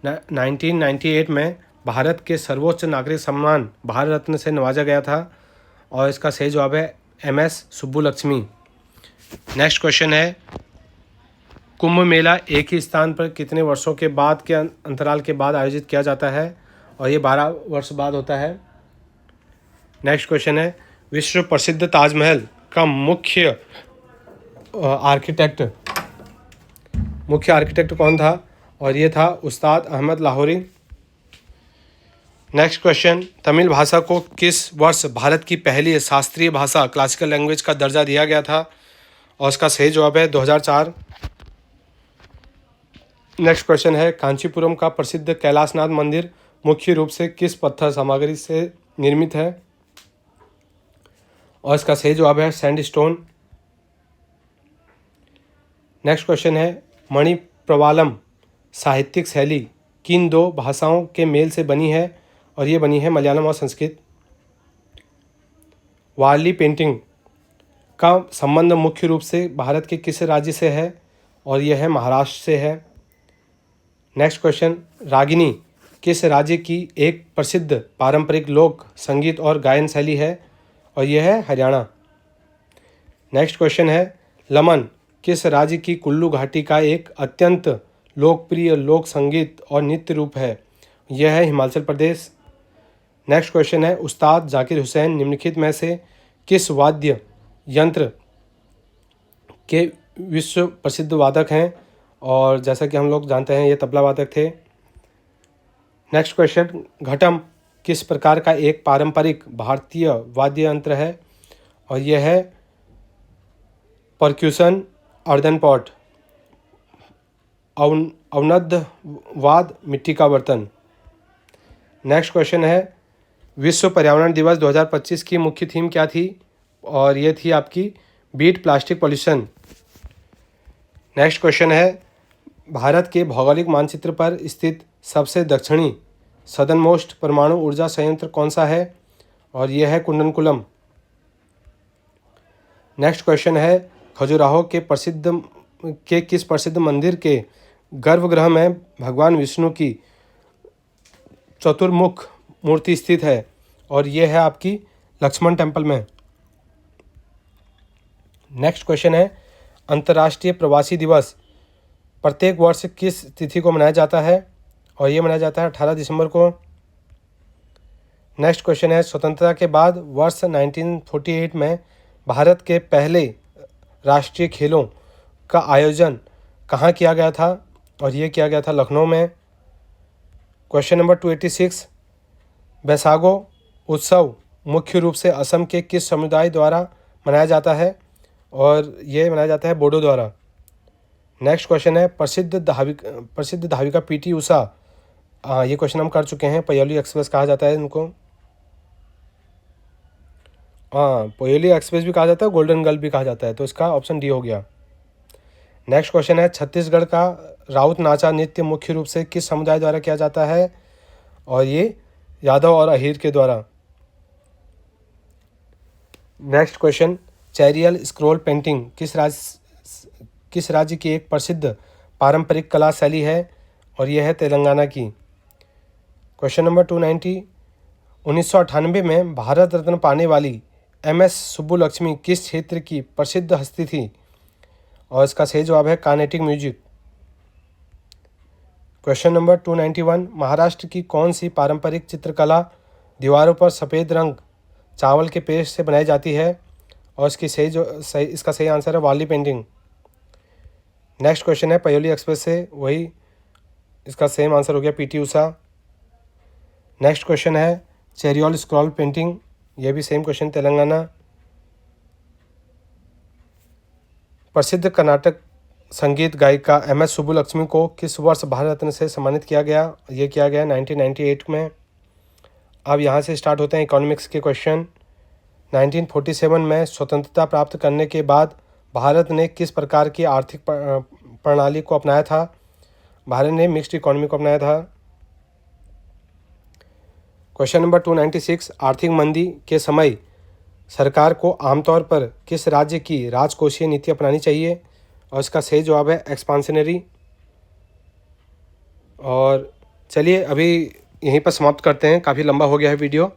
1998 में भारत के सर्वोच्च नागरिक सम्मान भारत रत्न से नवाजा गया था? और इसका सही जवाब है MS सुब्बुलक्ष्मी। नेक्स्ट क्वेश्चन है, कुंभ मेला एक ही स्थान पर कितने वर्षों के बाद के अंतराल के बाद आयोजित किया जाता है? और ये 12 वर्ष बाद होता है। नेक्स्ट क्वेश्चन है, विश्व प्रसिद्ध ताजमहल का मुख्य आर्किटेक्ट कौन था? और ये था उस्ताद अहमद लाहौरी। नेक्स्ट क्वेश्चन, तमिल भाषा को किस वर्ष भारत की पहली शास्त्रीय भाषा क्लासिकल लैंग्वेज का दर्जा दिया गया था? और इसका सही जवाब है 2004। नेक्स्ट क्वेश्चन है, कांचीपुरम का प्रसिद्ध कैलाशनाथ मंदिर मुख्य रूप से किस पत्थर सामग्री से निर्मित है? और इसका सही जवाब है सैंडस्टोन। नेक्स्ट क्वेश्चन है, मणिप्रवालम साहित्यिक शैली किन 2 भाषाओं के मेल से बनी है? और ये बनी है मलयालम और संस्कृत। वारली पेंटिंग का संबंध मुख्य रूप से भारत के किस राज्य से है? और यह है महाराष्ट्र से है। नेक्स्ट क्वेश्चन, रागिनी किस राज्य की एक प्रसिद्ध पारंपरिक लोक संगीत और गायन शैली है? और यह है हरियाणा। नेक्स्ट क्वेश्चन है, लमन किस राज्य की कुल्लू घाटी का एक अत्यंत लोकप्रिय लोक संगीत और नृत्य रूप है? यह है हिमाचल प्रदेश। नेक्स्ट क्वेश्चन है, उस्ताद जाकिर हुसैन निम्नलिखित में से किस वाद्य यंत्र के विश्व प्रसिद्ध वादक हैं? और जैसा कि हम लोग जानते हैं ये तबला वादक थे। नेक्स्ट क्वेश्चन, घटम किस प्रकार का एक पारंपरिक भारतीय वाद्य यंत्र है? और यह है परक्यूशन अर्दन पॉट। अवनद्ध वाद मिट्टी का बर्तन। नेक्स्ट क्वेश्चन है, विश्व पर्यावरण दिवस 2025 की मुख्य थीम क्या थी? और ये थी आपकी beat plastic pollution. Next question है, भारत के भौगोलिक मानचित्र पर स्थित सबसे दक्षिणी सदर्नमोस्ट परमाणु ऊर्जा संयंत्र कौन सा है? और यह है कुंडनकुलम। नेक्स्ट क्वेश्चन है, खजुराहो के किस प्रसिद्ध मंदिर के गर्भगृह में भगवान विष्णु की चतुर्मुख मूर्ति स्थित है? और यह है आपकी लक्ष्मण टेम्पल में। नेक्स्ट क्वेश्चन है, अंतर्राष्ट्रीय प्रवासी दिवस प्रत्येक वर्ष किस तिथि को मनाया जाता है? और ये मनाया जाता है 18 दिसंबर को। नेक्स्ट क्वेश्चन है, स्वतंत्रता के बाद वर्ष 1948 में भारत के पहले राष्ट्रीय खेलों का आयोजन कहाँ किया गया था? और ये किया गया था लखनऊ में। क्वेश्चन नंबर 286, बैसागो उत्सव मुख्य रूप से असम के किस समुदाय द्वारा मनाया जाता है? और ये मनाया जाता है बोडो द्वारा। नेक्स्ट क्वेश्चन है, प्रसिद्ध धाविका पीटी उषा, ये क्वेश्चन हम कर चुके हैं। पयोली एक्सप्रेस कहा जाता है इनको। पयोली एक्सप्रेस भी कहा जाता है, गोल्डन गर्ल भी कहा जाता है, तो इसका ऑप्शन डी हो गया। नेक्स्ट क्वेश्चन है, छत्तीसगढ़ का राउत नाचा नृत्य मुख्य रूप से किस समुदाय द्वारा किया जाता है? और ये यादव और अहीर के द्वारा। नेक्स्ट क्वेश्चन, चैरियल स्क्रॉल पेंटिंग किस राज्य की एक प्रसिद्ध पारंपरिक कला शैली है? और यह है तेलंगाना की। क्वेश्चन नंबर 290, 1998 में भारत रत्न पाने वाली MS सुब्बुलक्ष्मी किस क्षेत्र की प्रसिद्ध हस्ती थी? और इसका सही जवाब है Carnatic music. Question number 291, Maharashtra की कौन सी पारंपरिक चित्रकला दीवारों पर सफ़ेद रंग चावल के पेस्ट से बनाई जाती है? और इसका सही आंसर है वाली पेंटिंग। नेक्स्ट क्वेश्चन है, पयोली एक्सप्रेस से वही इसका सेम आंसर हो गया पीटी उषा। नेक्स्ट क्वेश्चन है, चेरियल स्क्रॉल पेंटिंग, ये भी सेम क्वेश्चन, तेलंगाना। प्रसिद्ध कर्नाटक संगीत गायिका MS सुब्बुलक्ष्मी को किस वर्ष भारत रत्न से सम्मानित किया गया? ये किया गया 1998 में। अब यहाँ से स्टार्ट होते हैं इकोनॉमिक्स के क्वेश्चन। 1947 में स्वतंत्रता प्राप्त करने के बाद भारत ने किस प्रकार की आर्थिक प्रणाली को अपनाया था? भारत ने मिक्स्ड इकोनॉमी को अपनाया था। क्वेश्चन नंबर 296, आर्थिक मंदी के समय सरकार को आमतौर पर किस राज्य की राजकोषीय नीति अपनानी चाहिए? और इसका सही जवाब है एक्सपांशनरी। और चलिए अभी यहीं पर समाप्त करते हैं, काफ़ी लंबा हो गया है वीडियो।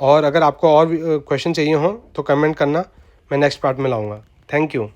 और अगर आपको और क्वेश्चन चाहिए हों तो कमेंट करना, मैं नेक्स्ट पार्ट में लाऊंगा। Thank you.